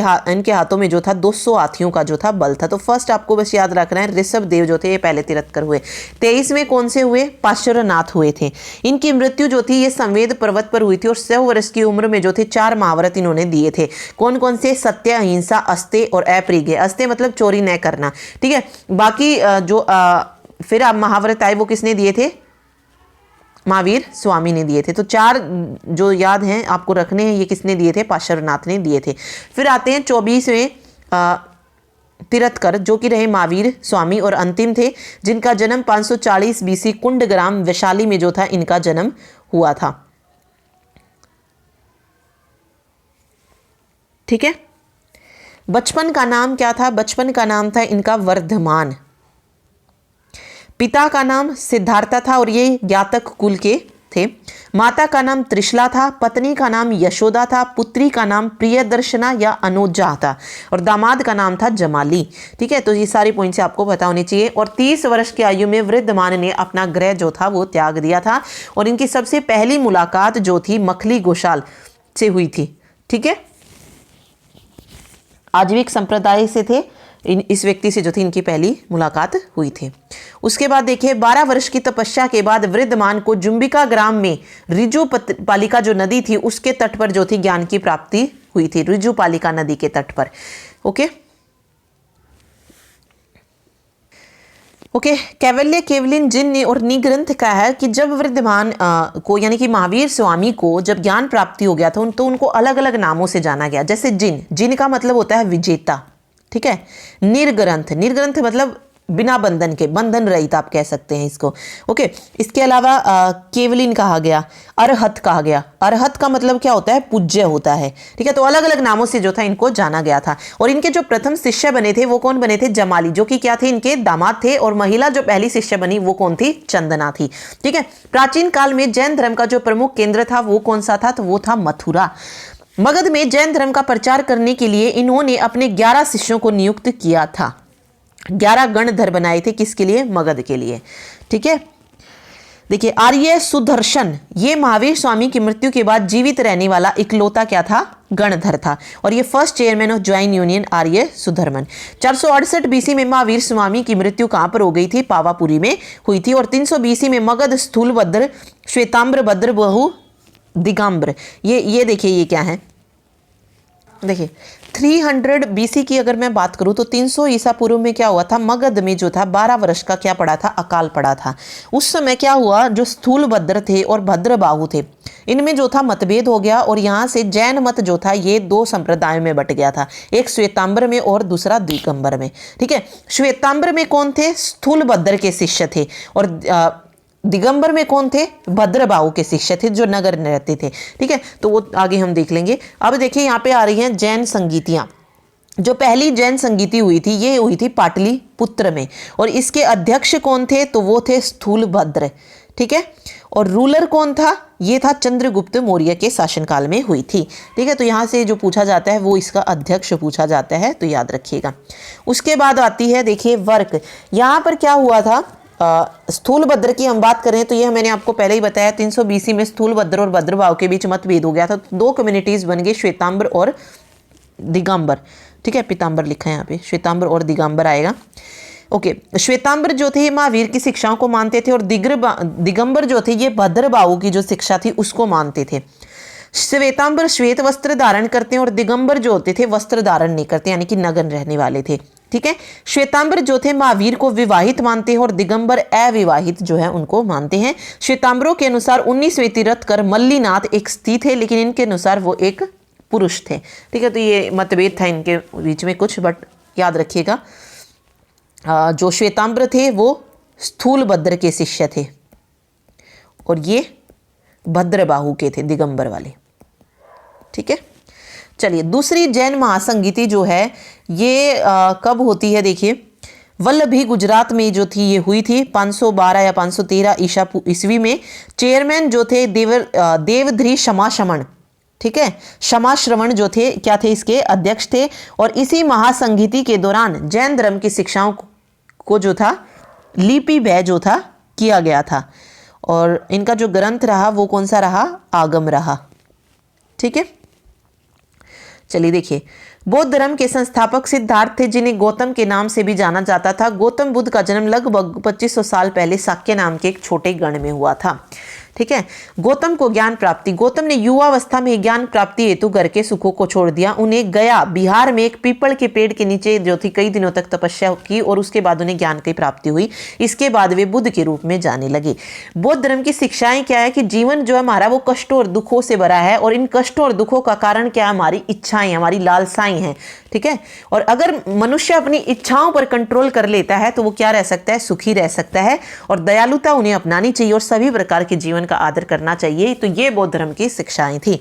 हाथों में जो था 200 हाथियों का जो था बल था। तो फर्स्ट आपको बस याद रखना है, ऋषभदेव जो थे ये पहले तीर्थकर हुए। 23वें कौन से हुए, पार्श्वनाथ हुए थे। इनकी मृत्यु जो थी ये संवेद पर्वत पर हुई थी, और 100 वर्ष की उम्र में जो थे 4 महाव्रत इन्होंने दिए थे। कौन कौन से, सत्य, अहिंसा, अस्ते और अप्रिय। अस्ते मतलब चोरी न करना। ठीक है, बाकी जो फिर अब महाव्रत आए वो किसने दिए थे, महावीर स्वामी ने दिए थे। तो 4 जो याद हैं आपको रखने हैं, ये किसने दिए थे, पार्श्वनाथ ने दिए थे। फिर आते हैं 24वें तीर्थकर जो कि रहे महावीर स्वामी, और अंतिम थे जिनका जन्म 540 BC कुंडग्राम वैशाली में जो था इनका जन्म हुआ था। ठीक है, बचपन का नाम क्या था, बचपन का नाम था इनका वर्धमान। पिता का नाम सिद्धार्था था और ये ज्ञातक कुल के थे। माता का नाम त्रिशला था, पत्नी का नाम यशोदा था, पुत्री का नाम प्रियदर्शना या अनुजा था, और दामाद का नाम था जमाली। ठीक है, तो ये सारी पॉइंट्स आपको पता होनी चाहिए। और 30 वर्ष की आयु में वृद्धमान ने अपना गृह जो था वो त्याग दिया था, और इनकी सबसे पहली मुलाकात जो थी मखली गोशाल से हुई थी। ठीक है, आजीविक संप्रदाय से थे, इस व्यक्ति से जो थी इनकी पहली मुलाकात हुई थी। उसके बाद देखिए 12 वर्ष की तपस्या के बाद वृद्धमान को जुम्बिका ग्राम में ऋजुपालिका जो नदी थी उसके तट पर जो थी ज्ञान की प्राप्ति हुई थी, ऋजुपालिका नदी के तट पर। ओके ओके, कैवल्य केवलिन जिन ने और निग्रंथ कहा है कि जब वृद्धमान को यानी कि महावीर स्वामी को जब ज्ञान प्राप्ति हो गया था तो उनको अलग अलग नामों से जाना गया। जैसे जिन, जिन का मतलब होता है विजेता। ठीक है, निर्ग्रंथ, निर्ग्रंथ मतलब बिना बंधन के, बंधन रहित आप कह सकते हैं इसको। ओके, इसके अलावा केवलिन कहा गया, अरहत कहा गया। अरहत का मतलब क्या होता है, पूज्य होता है। ठीक है, तो अलग अलग नामों से जो था इनको जाना गया था। और इनके जो प्रथम शिष्य बने थे वो कौन बने थे, जमाली, जो कि क्या थे, इनके दामाद थे। और महिला जो पहली शिष्य बनी वो कौन थी, चंदना थी। ठीक है, प्राचीन काल में जैन धर्म का जो प्रमुख केंद्र था वो कौन सा था, तो वो था मथुरा। मगध में जैन धर्म का प्रचार करने के लिए इन्होंने अपने 11 शिष्यों को नियुक्त किया था। 11 गणधर बनाए थे, किसके लिए, मगध के लिए। ठीक है, देखिए आर्य सुदर्शन ये महावीर स्वामी की मृत्यु के बाद जीवित रहने वाला इकलौता क्या था, गणधर था। और ये first chairman of Jain union Arya Sudharman. 468 BC में महावीर स्वामी की मृत्यु कहां पर हो गई थी, पावापुरी में हुई थी। और 300 BC में मगध स्थूलभद्र, श्वेताम्र भद्र, बहु दिगंबर, ये देखिए ये क्या है, देखिए 300 BC की अगर मैं बात करूं तो 300 ईसा पूर्व में क्या हुआ था, मगध में जो था 12 वर्ष का क्या पड़ा था, अकाल पड़ा था। उस समय क्या हुआ, जो स्थूलभद्र थे और भद्रबाहु थे इनमें जो था मतभेद हो गया, और यहाँ से जैन मत जो था ये 2 संप्रदायों में बट गया था, एक श्वेतांबर में और दूसरा दिगंबर में। ठीक है, श्वेतांबर में कौन थे, स्थूलभद्र के शिष्य थे, और दिगंबर में कौन थे, भद्रबाहु के शिष्य थे जो नगर में रहते थे। ठीक है, तो वो आगे हम देख लेंगे। अब देखिए यहाँ पे आ रही हैं जैन संगीतियाँ। जो पहली जैन संगीति हुई थी ये हुई थी पाटलिपुत्र में, और इसके अध्यक्ष कौन थे, तो वो थे स्थूलभद्र। ठीक है, और रूलर कौन था, ये था चंद्रगुप्त मौर्य के शासनकाल में हुई थी। ठीक है, तो यहाँ से जो पूछा जाता है वो इसका अध्यक्ष पूछा जाता है, तो याद रखिएगा। उसके बाद आती है देखिए वर्क। यहाँ पर क्या हुआ था, स्थूलभद्र की हम बात करें तो यह मैंने आपको पहले ही बताया 300 BC में स्थूलभद्र और भद्रभाव के बीच मतभेद हो गया था। दो कम्युनिटीज बन गई, श्वेतांबर और दिगंबर। ठीक है, पीतांबर लिखा है यहाँ पे, श्वेतांबर और दिगंबर आएगा। ओके, श्वेतांबर जो थे ये महावीर की शिक्षाओं को मानते थे और दिगंबर जो थे ये भद्रबाहु की जो शिक्षा थी उसको मानते थे। श्वेतांबर श्वेत वस्त्र धारण करते हैं और दिगंबर जो होते थे वस्त्र धारण नहीं करते, यानी कि नग्न रहने वाले थे। ठीक है, श्वेतांबर जो थे महावीर को विवाहित मानते हैं और दिगंबर अविवाहित जो है उनको मानते हैं। श्वेतांबरों के अनुसार 19वें तीर्थंकर मल्लीनाथ एक स्त्री थे, लेकिन इनके अनुसार वो एक पुरुष थे। ठीक है, तो ये मतभेद था इनके बीच में कुछ, बट याद रखिएगा जो श्वेतांबर थे वो स्थूलभद्र के शिष्य थे और ये भद्रबाहु के थे, दिगंबर वाले। ठीक है, चलिए दूसरी जैन महासंगीति जो है ये कब होती है, देखिए वल्लभी गुजरात में जो थी ये हुई थी 512 या 513 ईस्वी में। चेयरमैन जो थे देवध्री क्षमाश्रवण। ठीक है, क्षमाश्रवण जो थे क्या थे, इसके अध्यक्ष थे। और इसी महासंगीति के दौरान जैन धर्म की शिक्षाओं को जो था लिपि भय जो था किया गया था और इनका जो ग्रंथ रहा वो कौन सा रहा, आगम रहा। ठीक है, चलिए देखिए बौद्ध धर्म के संस्थापक सिद्धार्थ थे, जिन्हें गौतम के नाम से भी जाना जाता था। गौतम बुद्ध का जन्म लगभग 2500 साल पहले साक्य नाम के एक छोटे गण में हुआ था। ठीक है, गौतम को ज्ञान प्राप्ति, गौतम ने युवावस्था में ज्ञान प्राप्ति हेतु घर के सुखों को छोड़ दिया। उन्हें गया बिहार में एक पीपल के पेड़ के नीचे जो थी कई दिनों तक तपस्या की और उसके बाद उन्हें ज्ञान की प्राप्ति हुई। इसके बाद वे बुद्ध के रूप में जाने लगे। बौद्ध धर्म की शिक्षाएं क्या है कि जीवन जो है हमारा वो कष्टों और दुखों से भरा है और इन कष्टों और दुखों का कारण क्या है, हमारी इच्छाएं, हमारी लालसाएं हैं। ठीक है, और अगर मनुष्य अपनी इच्छाओं पर कंट्रोल कर लेता है तो वो क्या रह सकता है, सुखी रह सकता है। और दयालुता उन्हें अपनानी चाहिए और सभी प्रकार के जीवन का आदर करना चाहिए। तो ये बौद्ध धर्म की शिक्षाएं थी।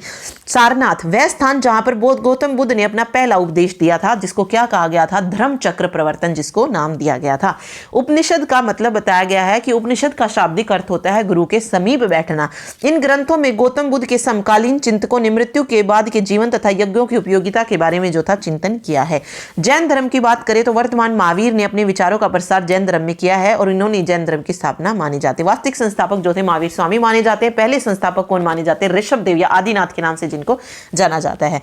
सारनाथ वह स्थान जहां पर गौतम बुद्ध ने अपना पहला उपदेश दिया था, जिसको क्या कहा गया था, धर्म चक्र प्रवर्तन, जिसको नाम दिया गया था। उपनिषद का मतलब बताया गया है कि उपनिषद का शाब्दिक अर्थ होता है गुरु के समीप बैठना। इन ग्रंथों में गौतम बुद्ध के समकालीन चिंतकों ने मृत्यु के बाद के जीवन तथा यज्ञों की उपयोगिता के बारे में जो था चिंतन किया है। जैन धर्म की बात करें तो वर्तमान महावीर ने अपने विचारों का प्रसार जैन धर्म में किया है और इन्होंने जैन धर्म की स्थापना मानी जाती है। वास्तविक संस्थापक जो थे महावीर स्वामी माने जाते हैं। पहले संस्थापक कौन माने जाते हैं, ऋषभ देव या आदिनाथ के नाम से जिनको जाना जाता है।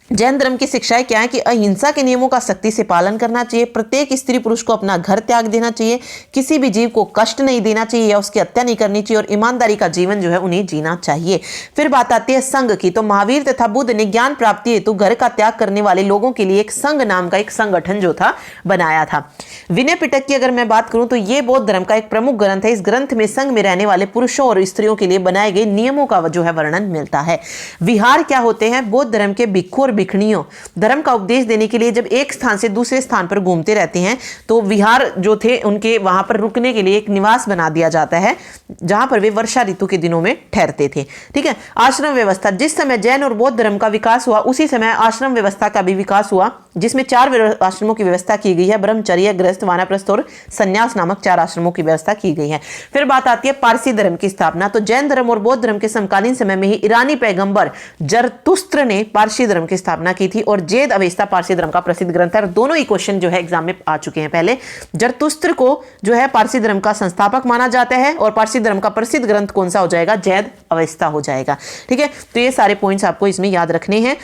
जैन धर्म की शिक्षाएं क्या है कि अहिंसा के नियमों का सख्ती से पालन करना चाहिए। प्रत्येक स्त्री पुरुष को अपना घर त्याग देना चाहिए। किसी भी जीव को कष्ट नहीं देना चाहिए या उसकी हत्या नहीं करनी चाहिए और ईमानदारी का जीवन जो है उन्हें जीना चाहिए। फिर बात आती है संघ की। तो महावीर तथा बुद्ध ने ज्ञान प्राप्ति हेतु घर का त्याग करने वाले लोगों के लिए एक संघ नाम का एक संगठन जो था बनाया था। विनय पिटक की अगर मैं बात करूं तो यह बौद्ध धर्म का एक प्रमुख ग्रंथ है। इस ग्रंथ में संघ में रहने वाले पुरुषों और स्त्रियों के लिए बनाए गए नियमों का जो है वर्णन मिलता है। विहार क्या होते हैं, बौद्ध धर्म के भिक्षु और भिक्षुणियों धर्म का उपदेश देने के लिए जब एक स्थान से दूसरे स्थान पर घूमते रहते हैं तो विहार जो थे उनके वहां पर रुकने के लिए एक निवास बना दिया जाता है जहां पर वे वर्षा ऋतु के दिनों में ठहरते थे। ठीक है, आश्रम व्यवस्था, जिस समय जैन और बौद्ध धर्म का विकास हुआ उसी समय आश्रम व्यवस्था का भी विकास हुआ, जिसमें 4 आश्रमों की व्यवस्था की गई है। ब्रह्मचर्य, गृहस्थ, वानप्रस्थ और संन्यास नामक 4 आश्रमों की व्यवस्था की गई है। फिर बात आती है पारसी धर्म की स्थापना। तो जैन धर्म और बौद्ध धर्म के समकालीन समय में ही ईरानी पैगंबर जरतुस्त्र ने पारसी धर्म की स्थापना की थी और जेद अवेस्ता पारसी धर्म का प्रसिद्ध ग्रंथ है। दोनों ही क्वेश्चन जो है एग्जाम में आ चुके हैं पहले। जरतुस्त्र को जो है पारसी धर्म का संस्थापक माना जाता है और पारसी धर्म का प्रसिद्ध ग्रंथ कौन सा हो जाएगा, जैद अवेस्ता हो जाएगा। ठीक है, तो ये सारे पॉइंट्स आपको इसमें याद रखने हैं।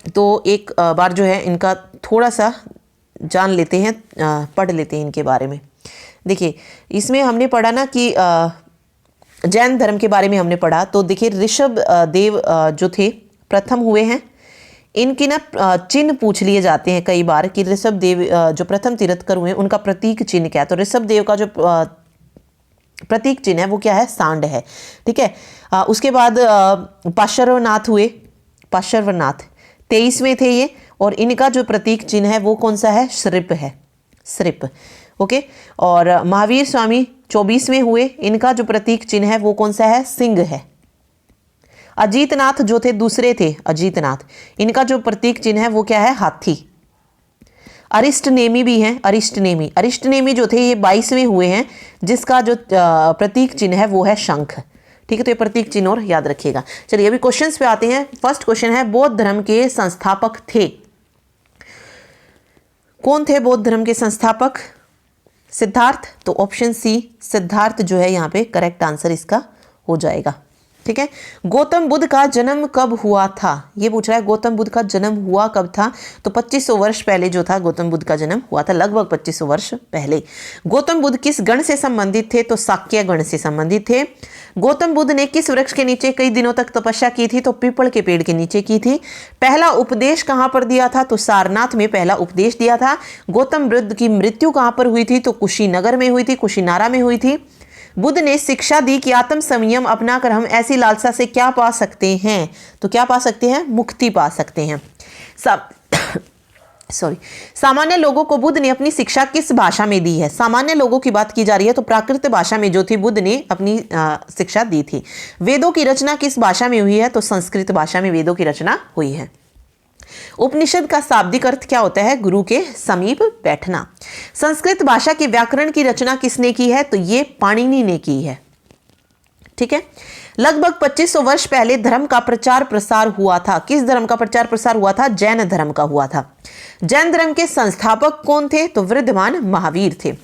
तो एक बार जो है इनका थोड़ा सा जान लेते हैं, पढ़ लेते हैं इनके बारे में। देखिए इसमें हमने पढ़ा ना कि जैन धर्म के बारे में हमने पढ़ा। तो देखिए ऋषभ देव जो थे प्रथम हुए हैं। इनकी ना चिन्ह पूछ लिए जाते हैं कई बार कि ऋषभ देव जो प्रथम तीर्थंकर हुए उनका प्रतीक चिन्ह क्या है। तो ऋषभ देव का जो प्रतीक चिन्ह है वो क्या है, सांड है। ठीक है, उसके बाद पार्श्वनाथ हुए, पार्श्वनाथ 23वें थे ये और इनका जो प्रतीक चिन्ह है वो कौन सा है, श्रिप है, श्रिप। ओके, और महावीर स्वामी 24वें हुए, इनका जो प्रतीक चिन्ह है वो कौन सा है, सिंह है। अजीतनाथ जो थे दूसरे थे, अजीतनाथ, इनका जो प्रतीक चिन्ह है वो क्या है, हाथी। अरिष्टनेमी भी हैं, अरिष्टनेमी, अरिष्टनेमी जो थे ये 22वें हुए हैं, जिसका जो प्रतीक चिन्ह है वो है शंख। ठीक है, तो ये प्रतीक चिन्ह और याद रखिएगा। चलिए अभी क्वेश्चंस पे आते हैं। फर्स्ट क्वेश्चन है बौद्ध धर्म के संस्थापक थे, कौन थे बौद्ध धर्म के संस्थापक? सिद्धार्थ, तो ऑप्शन सी सिद्धार्थ जो है यहाँ पे करेक्ट आंसर इसका हो जाएगा। ठीक है। गौतम बुद्ध का जन्म कब हुआ था, ये पूछ रहा है गौतम बुद्ध का जन्म हुआ कब था। तो 2500 वर्ष पहले जो था गौतम बुद्ध का जन्म हुआ था, लगभग 2500 वर्ष पहले। गौतम बुद्ध किस गण से संबंधित थे, तो शाक्य गण से संबंधित थे। गौतम बुद्ध ने किस वृक्ष के नीचे कई दिनों तक तपस्या की थी, तो पीपल के पेड़ के नीचे की थी। पहला उपदेश कहां पर दिया था, तो सारनाथ में पहला उपदेश दिया था। गौतम बुद्ध की मृत्यु कहां पर हुई थी, तो कुशीनगर में हुई थी, कुशीनारा में हुई थी। बुद्ध ने शिक्षा दी कि आत्म संयम अपनाकर हम ऐसी लालसा से क्या पा सकते हैं, तो क्या पा सकते हैं, मुक्ति पा सकते हैं। सामान्य लोगों को बुद्ध ने अपनी शिक्षा किस भाषा में दी है। सामान्य लोगों की बात की जा रही है, तो प्राकृत भाषा में जो थी बुद्ध ने अपनी शिक्षा दी थी। वेदों की रचना किस भाषा में हुई है, तो संस्कृत भाषा में वेदों की रचना हुई है। उपनिषद का शाब्दिक अर्थ क्या होता है, गुरु के समीप बैठना। संस्कृत भाषा की व्याकरण की रचना किसने की है, तो ये पाणिनि ने की है। ठीक है। लगभग 2500 वर्ष पहले धर्म का प्रचार प्रसार हुआ था। किस धर्म का प्रचार प्रसार हुआ था, जैन धर्म का हुआ था। जैन धर्म के संस्थापक कौन थे, तो वृद्धमान महावीर थे।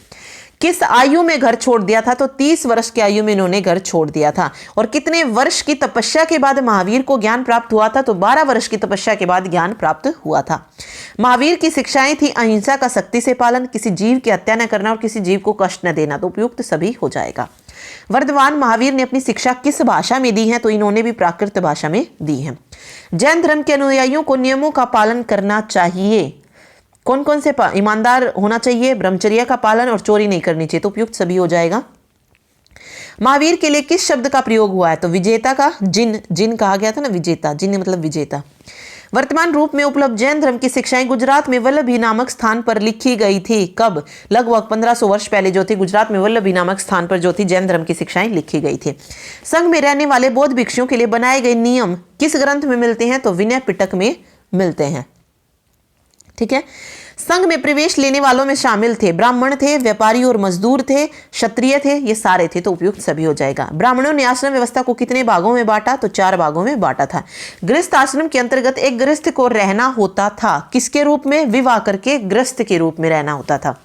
किस आयु में घर छोड़ दिया था, तो 30 वर्ष की आयु में इन्होंने घर छोड़ दिया था। और कितने वर्ष की तपस्या के बाद महावीर को ज्ञान प्राप्त हुआ था, तो 12 वर्ष की तपस्या के बाद ज्ञान प्राप्त हुआ था। महावीर की शिक्षाएं थी अहिंसा का सख्ती से पालन, किसी जीव की हत्या न करना और किसी जीव को कष्ट न देना, तो उपयुक्त सभी हो जाएगा। वर्धमान महावीर ने अपनी शिक्षा किस भाषा में दी है, तो इन्होंने भी प्राकृत भाषा में दी है। जैन धर्म के अनुयायियों को नियमों का पालन करना चाहिए। कौन कौन से, ईमानदार होना चाहिए, ब्रह्मचर्य का पालन और चोरी नहीं करनी चाहिए, तो उपयुक्त सभी हो जाएगा। महावीर के लिए किस शब्द का प्रयोग हुआ है, तो विजेता का, जिन कहा गया था ना, विजेता, जिन मतलब विजेता। वर्तमान रूप में उपलब्ध जैन धर्म की शिक्षाएं गुजरात में वल्लभी नामक स्थान पर लिखी गई थी। कब, लगभग 1500 वर्ष पहले जो थी गुजरात में वल्लभी नामक स्थान पर जो थी जैन धर्म की शिक्षाएं लिखी गई थी। संघ में रहने वाले बौद्ध भिक्षुओं के लिए बनाए गए नियम किस ग्रंथ में मिलते हैं, तो विनय पिटक में मिलते हैं। ठीक है। संघ में प्रवेश लेने वालों में शामिल थे ब्राह्मण थे, व्यापारी और मजदूर थे, क्षत्रिय थे, ये सारे थे, तो उपयुक्त सभी हो जाएगा। ब्राह्मणों ने आश्रम व्यवस्था को कितने भागों में बांटा, तो 4 भागों में बांटा था। गृहस्थ आश्रम के अंतर्गत एक गृहस्थ को रहना होता था, किसके रूप में, विवाह करके गृहस्थ के रूप में रहना होता था।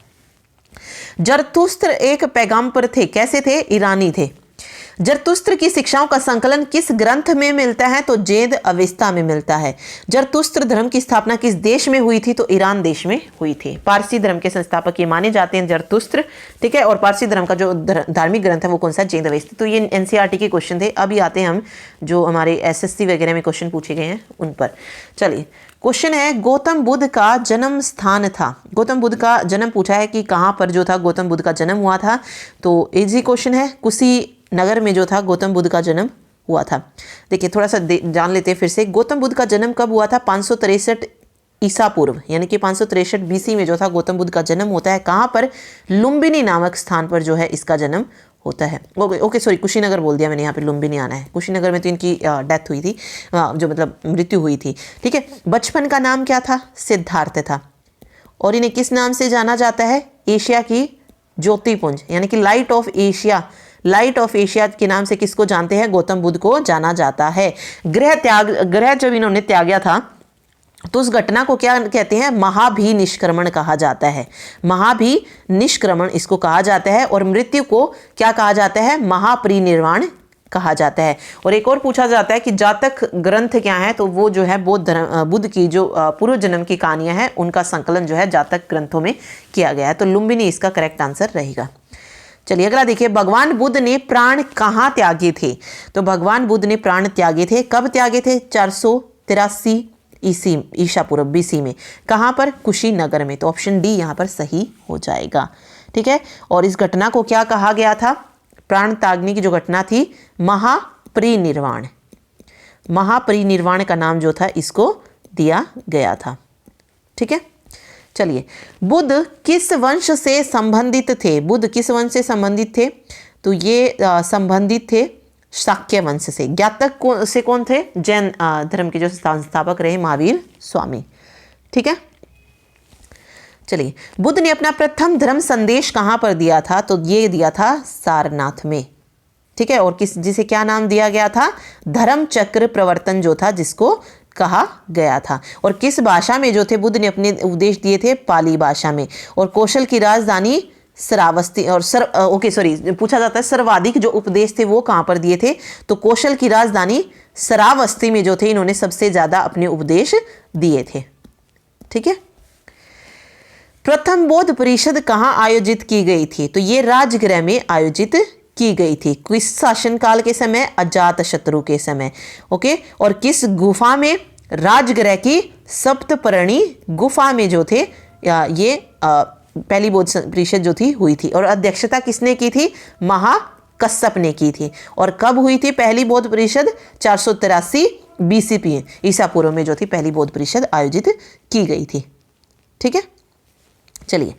जरतुस्त्र एक पैगंबर थे, कैसे थे, ईरानी थे। जरतुस्त्र की शिक्षाओं का संकलन किस ग्रंथ में मिलता है, तो जेद अवेस्ता में मिलता है। जरतुस्त्र धर्म की स्थापना किस देश में हुई थी, तो ईरान देश में हुई थी। पारसी धर्म के संस्थापक ये माने जाते हैं जरतुस्त्र। ठीक है। और पारसी धर्म का जो धार्मिक ग्रंथ है वो कौन सा, जेद अवेस्ता। तो ये एनसीईआरटी के क्वेश्चन थे। अभी आते हैं हम जो हमारे एसएससी वगैरह में क्वेश्चन पूछे गए हैं उन पर। चलिए, क्वेश्चन है गौतम बुद्ध का जन्म स्थान था। गौतम बुद्ध का जन्म पूछा है कि कहाँ पर जो था गौतम बुद्ध का जन्म हुआ था, तो इजी क्वेश्चन है। कुशीनगर में जो था गौतम बुद्ध का जन्म हुआ था। देखिए थोड़ा सा जान लेते हैं फिर से। गौतम बुद्ध का जन्म कब हुआ था, 563 ईसा पूर्व, यानी कि 563 बीसी में जो था गौतम बुद्ध का जन्म होता है। कहाँ पर, लुम्बिनी नामक स्थान पर जो है इसका जन्म होता है। ओके सॉरी, कुशीनगर बोल दिया मैंने, यहाँ पे लुम्बिनी आना है। कुशीनगर में तो इनकी डेथ हुई थी, जो मतलब मृत्यु हुई थी। ठीक है। बचपन का नाम क्या था, सिद्धार्थ था। और इन्हें किस नाम से जाना जाता है, एशिया की ज्योतिपुंज, यानी कि light of Asia. Light of Asia के नाम से किसको जानते हैं, गौतम बुद्ध को जाना जाता है। ग्रह जब इन्होंने त्यागा था तो उस घटना को क्या कहते हैं, महाभिनिष्क्रमण कहा जाता है। महाभिनिष्क्रमण इसको कहा जाता है। और मृत्यु को क्या कहा जाता है, महापरिनिर्वाण कहा जाता है। और एक और पूछा जाता है कि जातक ग्रंथ क्या है, तो वो जो है बुद्ध की जो पूर्व जन्म की कहानियां हैं उनका संकलन जो है जातक ग्रंथों में किया गया है। तो लुम्बिनी इसका करेक्ट आंसर रहेगा। चलिए अगला देखिए, भगवान बुद्ध ने प्राण कहाँ त्यागे थे, तो भगवान बुद्ध ने प्राण त्यागे थे, कब त्यागे थे, 483 ईसा पूर्व बीसी में। कहाँ पर, कुशीनगर में। तो ऑप्शन डी यहाँ पर सही हो जाएगा। ठीक है। और इस घटना को क्या कहा गया था, प्राण त्यागने की जो घटना थी, महापरिनिर्वाण। महापरिनिर्वाण का नाम जो था इसको दिया गया था। ठीक है। चलिए, बुद्ध किस वंश से संबंधित थे, बुद्ध किस वंश से संबंधित थे, तो ये संबंधित थे शाक्य वंश से। ज्ञातक से कौन थे, जैन धर्म के जो संस्थापक रहे महावीर स्वामी। ठीक है। चलिए, बुद्ध ने अपना प्रथम धर्म संदेश कहाँ पर दिया था, तो ये दिया था सारनाथ में। ठीक है। और जिसे क्या नाम दिया गया था, धर्म चक्र प्रवर्तन जो था जिसको कहा गया था। और किस भाषा में जो थे बुद्ध ने अपने उपदेश दिए थे, पाली भाषा में। और कौशल की राजधानी श्रावस्ती और पूछा जाता है सर्वाधिक जो उपदेश थे वो कहाँ पर दिए थे, तो कौशल की राजधानी श्रावस्ती में जो थे इन्होंने सबसे ज्यादा अपने उपदेश दिए थे। ठीक है। प्रथम बौद्ध परिषद कहाँ आयोजित की गई थी, तो ये राजगृह में आयोजित की गई थी। किस शासनकाल के समय, अजातशत्रु के समय। ओके, और किस गुफा में, राजगृह की सप्तपर्णी गुफा में जो थे ये पहली बौद्ध परिषद जो थी हुई थी। और अध्यक्षता किसने की थी, महाकश्यप ने की थी। और कब हुई थी पहली बौद्ध परिषद, 483 BCP ईसा पूर्व में जो थी पहली बौद्ध परिषद आयोजित की गई थी। ठीक है। चलिए,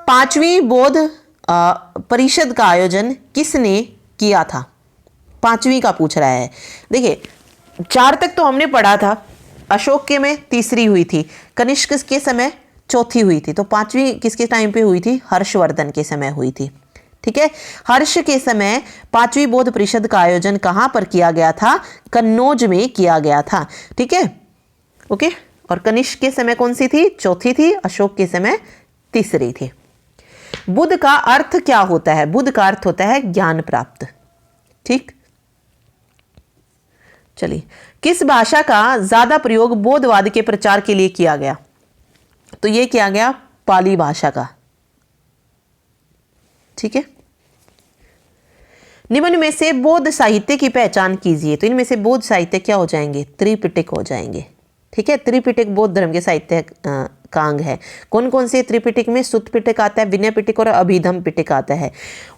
पांचवी बौद्ध परिषद का आयोजन किसने किया था, पांचवी का पूछ रहा है। देखिए 4 तक तो हमने पढ़ा था, अशोक के में तीसरी हुई थी, कनिष्क के समय चौथी हुई थी, तो पांचवी किसके टाइम पे हुई थी, हर्षवर्धन के समय हुई थी। ठीक है। हर्ष के समय पांचवी बौद्ध परिषद का आयोजन कहां पर किया गया था, कन्नौज में किया गया था। ठीक है। ओके, और कनिष्क के समय कौन सी थी, चौथी थी, अशोक के समय तीसरी थी। बुद्ध का अर्थ क्या होता है, बुद्ध का अर्थ होता है ज्ञान प्राप्त। ठीक। चलिए, किस भाषा का ज्यादा प्रयोग बौद्धवाद के प्रचार के लिए किया गया, तो यह किया गया पाली भाषा का। ठीक है। निम्न में से बौद्ध साहित्य की पहचान कीजिए, तो इनमें से बौद्ध साहित्य क्या हो जाएंगे, त्रिपिटक हो जाएंगे। ठीक है। त्रिपिटक बौद्ध धर्म के साहित्य का अंग है। कौन कौन से त्रिपिटक में, सुत्त पिटक आता है, विनय पिटक और अभिधम पिटक आता है।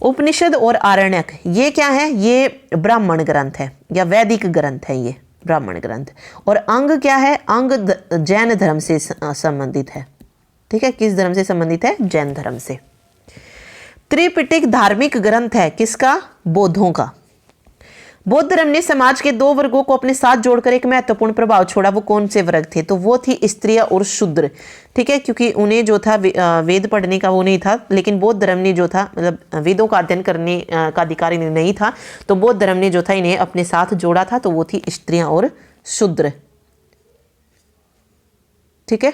उपनिषद और आरण्यक ये क्या है, ये ब्राह्मण ग्रंथ है या वैदिक ग्रंथ है, ये ब्राह्मण ग्रंथ। और अंग क्या है, अंग जैन धर्म से संबंधित है। ठीक है। किस धर्म से संबंधित है, जैन धर्म से। त्रिपिटक धार्मिक ग्रंथ है किसका, बौद्धों का। बौद्ध धर्म ने समाज के 2 वर्गों को अपने साथ जोड़कर एक महत्वपूर्ण प्रभाव छोड़ा। वो कौन से वर्ग थे, तो वो थी स्त्रियां और शूद्र। ठीक है। क्योंकि उन्हें जो था वेद पढ़ने का वो नहीं था, लेकिन बौद्ध धर्म ने जो था मतलब वेदों का अध्ययन करने का अधिकार इन्हें नहीं था, तो बौद्ध धर्म ने जो था इन्हें अपने साथ जोड़ा था, तो वो थी स्त्रियां और शूद्र। ठीक है।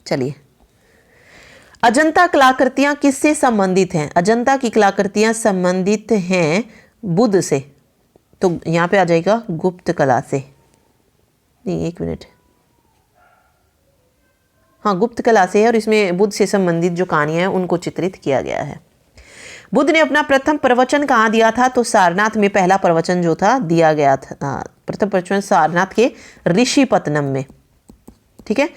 चलिए, अजंता कलाकृतियां किससे संबंधित हैं, अजंता की कलाकृतियां संबंधित हैं बुद्ध से, तो यहां पे आ जाएगा गुप्त कला से। नहीं, 1 मिनट, हाँ गुप्त कला से है, और इसमें बुद्ध से संबंधित जो कहानियां हैं उनको चित्रित किया गया है। बुद्ध ने अपना प्रथम प्रवचन कहाँ दिया था, तो सारनाथ में पहला प्रवचन जो था दिया गया था। प्रथम प्रवचन सारनाथ के ऋषिपत्तनम में। ठीक है।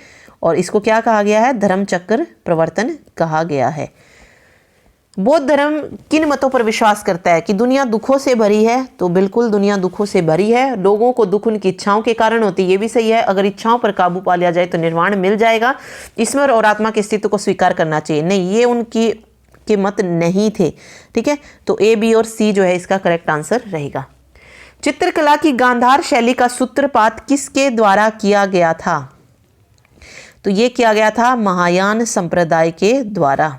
और इसको क्या कहा गया है, धर्मचक्र प्रवर्तन कहा गया है। बौद्ध धर्म किन मतों पर विश्वास करता है, कि दुनिया दुखों से भरी है, तो बिल्कुल दुनिया दुखों से भरी है। लोगों को दुख उनकी इच्छाओं के कारण होती है, ये भी सही है। अगर इच्छाओं पर काबू पा लिया जाए तो निर्वाण मिल जाएगा। ईश्वर और आत्मा के अस्तित्व को स्वीकार करना चाहिए, नहीं, ये उनकी के मत नहीं थे। ठीक है। तो A, B और C जो है इसका करेक्ट आंसर रहेगा। चित्रकला की गांधार शैली का सूत्रपात किसके द्वारा किया गया था, तो ये किया गया था महायान संप्रदाय के द्वारा,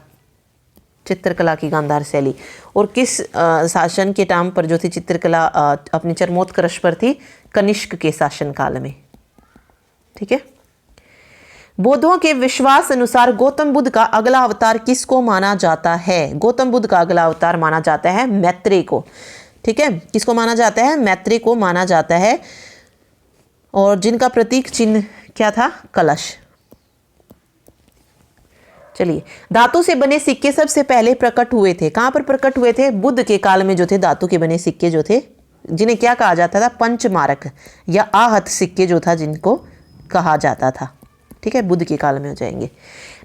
चित्रकला की गांधार शैली। और किस शासन के टाइम पर जो थी चित्रकला अपने चरमोत्कर्ष पर थी, कनिष्क के शासन काल में। ठीक है। बौद्धों के विश्वास अनुसार गौतम बुद्ध का अगला अवतार किसको माना जाता है, गौतम बुद्ध का अगला अवतार माना जाता है मैत्रेय को। ठीक है। किसको माना जाता है, मैत्रेय को माना जाता है। और जिनका प्रतीक चिन्ह क्या था, कलश। चलिए, धातु से बने सिक्के सबसे पहले प्रकट हुए थे, कहां पर प्रकट हुए थे, बुद्ध के काल में जो थे धातु के बने सिक्के जो थे, जिन्हें क्या कहा जाता था, पंचमारक या आहत सिक्के जो था जिनको कहा जाता था। ठीक है। बुद्ध के काल में हो जाएंगे।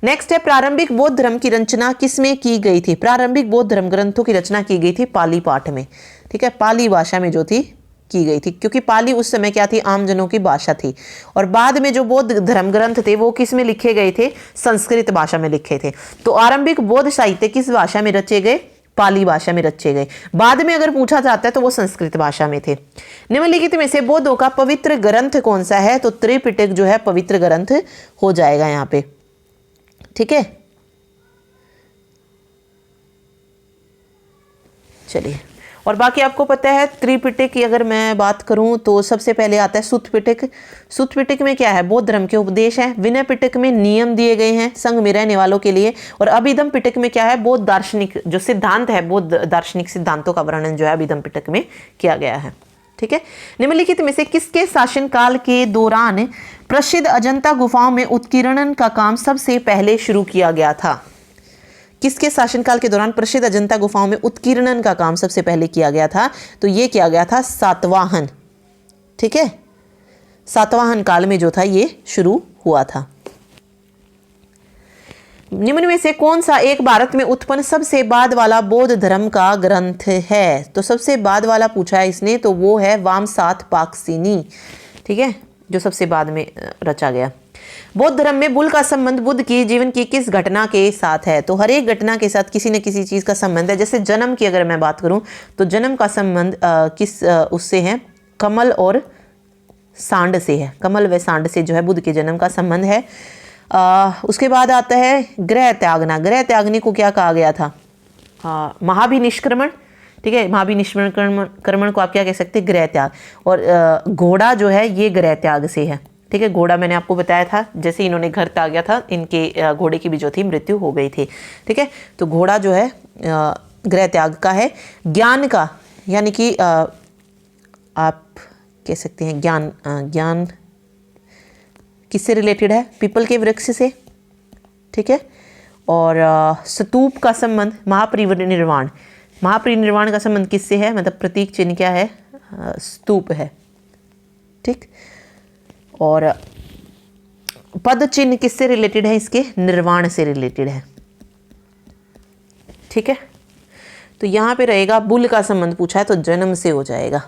नेक्स्ट है, प्रारंभिक बौद्ध धर्म की रचना किसमें की गई थी, प्रारंभिक बौद्ध धर्म ग्रंथों की रचना की गई थी पाली पाठ में। ठीक है। पाली भाषा में जो थी की गई थी, क्योंकि पाली उस समय क्या थी, आम जनों की भाषा थी। और बाद में जो बौद्ध धर्म ग्रंथ थे वो किस में लिखे गए थे, संस्कृत भाषा में लिखे थे। तो आरंभिक बौद्ध साहित्य किस भाषा में रचे गए, पाली भाषा में रचे गए। बाद में अगर पूछा जाता है तो वो संस्कृत भाषा में थे। निम्नलिखित में से बौद्धों का पवित्र ग्रंथ कौन सा है, तो त्रिपिटक जो है पवित्र ग्रंथ हो जाएगा यहाँ पे। ठीक है। चलिए, और बाकी आपको पता है त्रिपिटक की अगर मैं बात करूं तो सबसे पहले आता है सुत्त पिटक। सुत्त पिटक में क्या है, बौद्ध धर्म के उपदेश हैं। विनय पिटक में नियम दिए गए हैं संघ में रहने वालों के लिए। और अभिधम पिटक में क्या है, बौद्ध दार्शनिक जो सिद्धांत है, बौद्ध दार्शनिक सिद्धांतों का वर्णन जो है अभिधम पिटक में किया गया है। ठीक है। निम्नलिखित में से किसके शासनकाल के दौरान प्रसिद्ध अजंता गुफाओं में उत्कीर्णन का काम सबसे पहले शुरू किया गया था? किसके शासनकाल के दौरान प्रसिद्ध अजंता गुफाओं में उत्कीर्णन का काम सबसे पहले किया गया था? तो ये किया गया था सातवाहन। ठीक है, सातवाहन काल में जो था ये शुरू हुआ था। निम्न में से कौन सा एक भारत में उत्पन्न सबसे बाद वाला बौद्ध धर्म का ग्रंथ है? तो सबसे बाद वाला पूछा है इसने, तो वो है वामसात पाकसीनी। ठीक है, जो सबसे बाद में रचा गया। बौद्ध धर्म में बुल का संबंध बुद्ध की जीवन की किस घटना के साथ है? तो हर एक घटना के साथ किसी न किसी चीज का संबंध है। जैसे जन्म की अगर मैं बात करूं तो जन्म का संबंध किस उससे है, कमल और सांड से है। कमल व सांड से जो है बुद्ध के जन्म का संबंध है। उसके बाद आता है गृह त्यागना। गृह त्यागने को क्या कहा गया था? महाभिनिष्क्रमण। ठीक है, महाभिनिष्क्रमण को आप क्या कह सकते हैं? गृह त्याग। और घोड़ा जो है ये गृह त्याग से है। ठीक है, घोड़ा मैंने आपको बताया था, जैसे इन्होंने घर त्यागा था इनके घोड़े की भी जो थी मृत्यु हो गई थी। ठीक है, तो घोड़ा जो है गृह त्याग का है। ज्ञान का, यानी कि आप कह सकते हैं ज्ञान, ज्ञान किससे रिलेटेड है? पीपल के वृक्ष से। ठीक है, और स्तूप का संबंध महापरिनिर्वाण। महापरिनिर्वाण का संबंध किससे है? मतलब प्रतीक चिन्ह क्या है? स्तूप है। ठीक, और पद चिन्ह किससे रिलेटेड है? इसके निर्वाण से रिलेटेड है। ठीक है, तो यहां पे रहेगा बुल का संबंध पूछा है तो जन्म से हो जाएगा।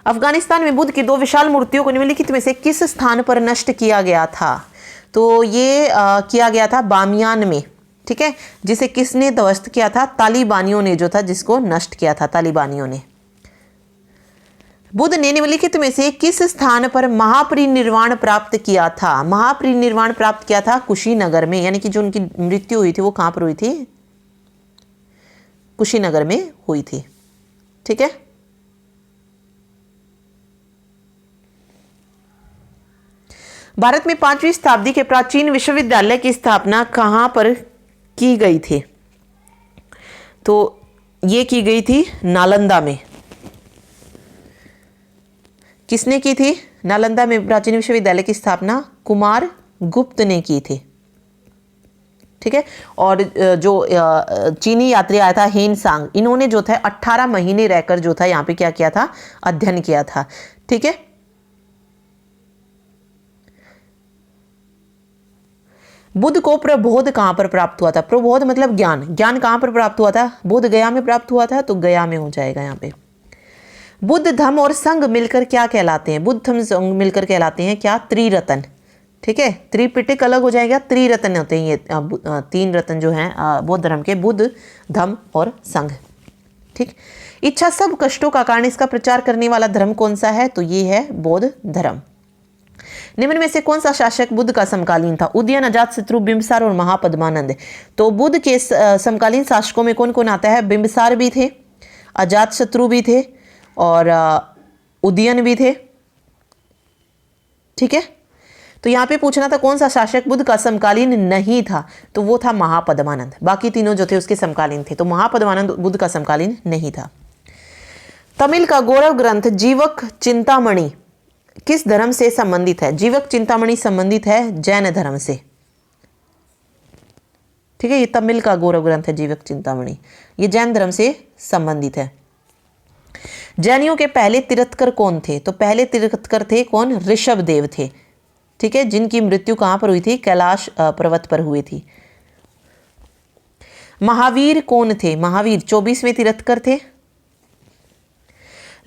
अफगानिस्तान में बुद्ध की 2 विशाल मूर्तियों को निम्नलिखित में से किस स्थान पर नष्ट किया गया था? तो ये किया गया था बामियान में। ठीक है, जिसे किसने ध्वस्त किया था? तालिबानियों ने जो था, जिसको नष्ट किया था तालिबानियों ने। बुद्ध ने निम्नलिखित में से किस स्थान पर महापरिनिर्वाण प्राप्त किया था? महापरिनिर्वाण प्राप्त किया था कुशीनगर में, यानी कि जो उनकी मृत्यु हुई थी वो कहां पर हुई थी? कुशीनगर में हुई थी। ठीक है, भारत में 5वीं शताब्दी के प्राचीन विश्वविद्यालय की स्थापना कहां पर की गई थी? तो ये की गई थी नालंदा में। किसने की थी? नालंदा में प्राचीन विश्वविद्यालय की स्थापना कुमार गुप्त ने की थी। ठीक है, और जो चीनी यात्री आया था हेन सांग, इन्होंने जो था 18 महीने रहकर जो था यहाँ पे क्या किया था? अध्ययन किया था। ठीक है, बुद्ध को प्रबोध कहां पर प्राप्त हुआ था? प्रबोध मतलब ज्ञान। ज्ञान कहां पर प्राप्त हुआ था? बुद्ध गया में प्राप्त हुआ था, तो गया में हो जाएगा यहाँ पे। बुद्ध धम्म और संघ मिलकर क्या कहलाते हैं? बुद्ध धम्म संघ मिलकर कहलाते हैं क्या? त्रिरत्न। ठीक है, त्रिपिटक अलग हो जाएगा, त्रिरत्न होते हैं ये 3 रत्न जो हैं बौद्ध धर्म के, बुद्ध, धम्म और संघ। ठीक, इच्छा सब कष्टों का कारण, इसका प्रचार करने वाला धर्म कौन सा है? तो ये है बौद्ध धर्म। निम्न में से कौन सा शासक बुद्ध का समकालीन था? उदयन, अजातशत्रु, बिंबिसार और महापद्मानंद। तो बुद्ध के समकालीन शासकों में कौन कौन आता है? बिंबिसार भी थे, अजातशत्रु भी थे और उदयन भी थे। ठीक है, तो यहाँ पे पूछना था कौन सा शासक बुद्ध का समकालीन नहीं था? तो वो था महापद्मानंद। बाकी तीनों जो थे उसके समकालीन थे, तो महापद्मानंद बुद्ध का समकालीन नहीं था। तमिल का गौरव ग्रंथ जीवक चिंतामणि किस धर्म से संबंधित है? जीवक चिंतामणि संबंधित है जैन धर्म से। ठीक है, ये तमिल का गौरव ग्रंथ है जीवक चिंतामणि, ये जैन धर्म से संबंधित है। जैनियों के पहले तीर्थकर कौन थे? तो पहले तीर्थकर थे कौन? ऋषभ देव थे। ठीक है, जिनकी मृत्यु कहां पर हुई थी? कैलाश पर्वत पर हुई थी। महावीर कौन थे? महावीर 24वें तीर्थकर थे।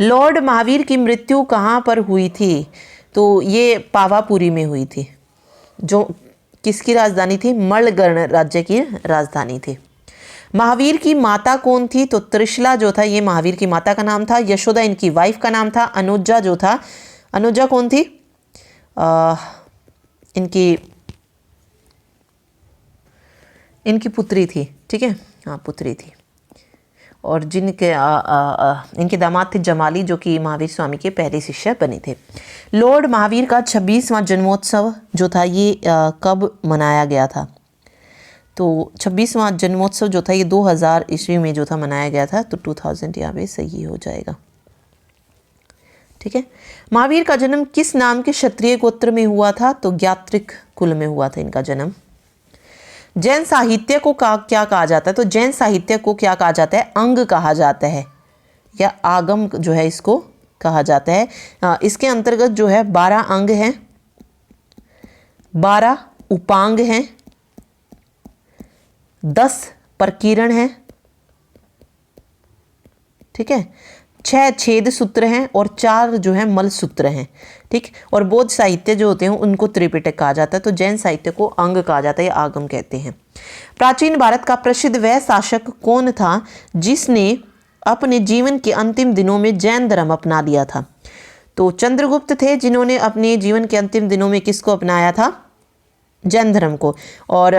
लॉर्ड महावीर की मृत्यु कहां पर हुई थी? तो ये पावापुरी में हुई थी, जो किसकी राजधानी थी? मलगर्ण राज्य की राजधानी थी। महावीर की माता कौन थी? तो त्रिशला जो था ये महावीर की माता का नाम था। यशोदा इनकी वाइफ का नाम था। अनुजा जो था, अनुजा कौन थी? इनकी पुत्री थी। ठीक है, हाँ पुत्री थी। और जिनके इनके दामाद थे जमाली, जो कि महावीर स्वामी के पहले शिष्य बने थे। लॉर्ड महावीर का 26वां जन्मोत्सव जो था ये कब मनाया गया था? तो 26वां जन्मोत्सव जो था ये 2000 ईस्वी में जो था मनाया गया था, तो 2000 यहाँ पे सही हो जाएगा। ठीक है। महावीर का जन्म किस नाम के क्षत्रिय गोत्र में हुआ था? तो ज्ञात्रिक कुल में हुआ था इनका जन्म। जैन साहित्य को क्या कहा जाता है? तो जैन साहित्य को क्या कहा जाता है? अंग कहा जाता है, या आगम जो है इसको कहा जाता है। इसके अंतर्गत जो है 12 अंग हैं, 12 उपांग हैं, 10 प्रकीर्ण हैं, ठीक है, 6 छेद सूत्र हैं और 4 जो है मल सूत्र हैं। ठीक। और बौद्ध साहित्य जो होते हैं उनको त्रिपिटक कहा जाता है। तो जैन साहित्य को अंग कहा जाता है, या आगम कहते हैं। प्राचीन भारत का प्रसिद्ध वह शासक कौन था जिसने अपने जीवन के अंतिम दिनों में जैन धर्म अपना लिया था? तो चंद्रगुप्त थे, जिन्होंने अपने जीवन के अंतिम दिनों में किसको अपनाया था? जैन धर्म को। और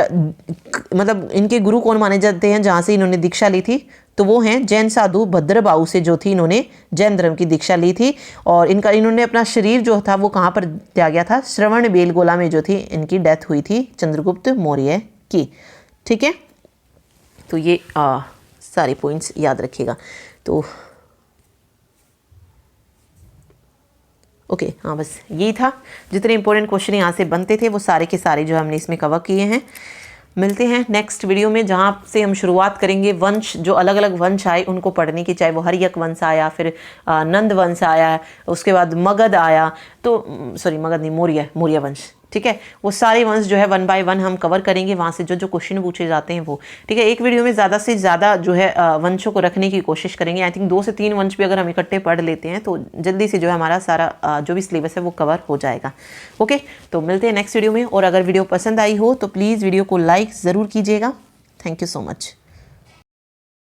मतलब इनके गुरु कौन माने जाते हैं जहाँ से इन्होंने दीक्षा ली थी? तो वो हैं जैन साधु भद्रबाहु से जो थी इन्होंने जैन धर्म की दीक्षा ली थी। और इन्होंने अपना शरीर जो था वो कहाँ पर त्यागा था? श्रवण बेलगोला में जो थी इनकी डेथ हुई थी चंद्रगुप्त मौर्य की। ठीक है। तो ये सारे पॉइंट्स याद रखिएगा। तो ओके, हाँ बस यही था। जितने इंपॉर्टेंट क्वेश्चन यहाँ से बनते थे वो सारे के सारे जो हमने इसमें कवर किए हैं। मिलते हैं नेक्स्ट वीडियो में, जहाँ से हम शुरुआत करेंगे वंश, जो अलग अलग वंश आए उनको पढ़ने की। चाहे वो हर्यक वंश आया, फिर नंद वंश आया, उसके बाद मगध आया, तो सॉरी मगध नहीं, मौर्य वंश। ठीक है। वो सारे वंश जो है 1 बाय 1 हम कवर करेंगे, वहाँ से जो जो क्वेश्चन पूछे जाते हैं वो। ठीक है। एक वीडियो में ज़्यादा से ज़्यादा जो है वंशों को रखने की कोशिश करेंगे। आई थिंक 2 से 3 वंश भी अगर हम इकट्ठे पढ़ लेते हैं तो जल्दी से जो है हमारा सारा जो भी सिलेबस है वो कवर हो जाएगा। ओके, तो मिलते हैं नेक्स्ट वीडियो में। और अगर वीडियो पसंद आई हो तो प्लीज़ वीडियो को लाइक ज़रूर कीजिएगा। Thank you so much.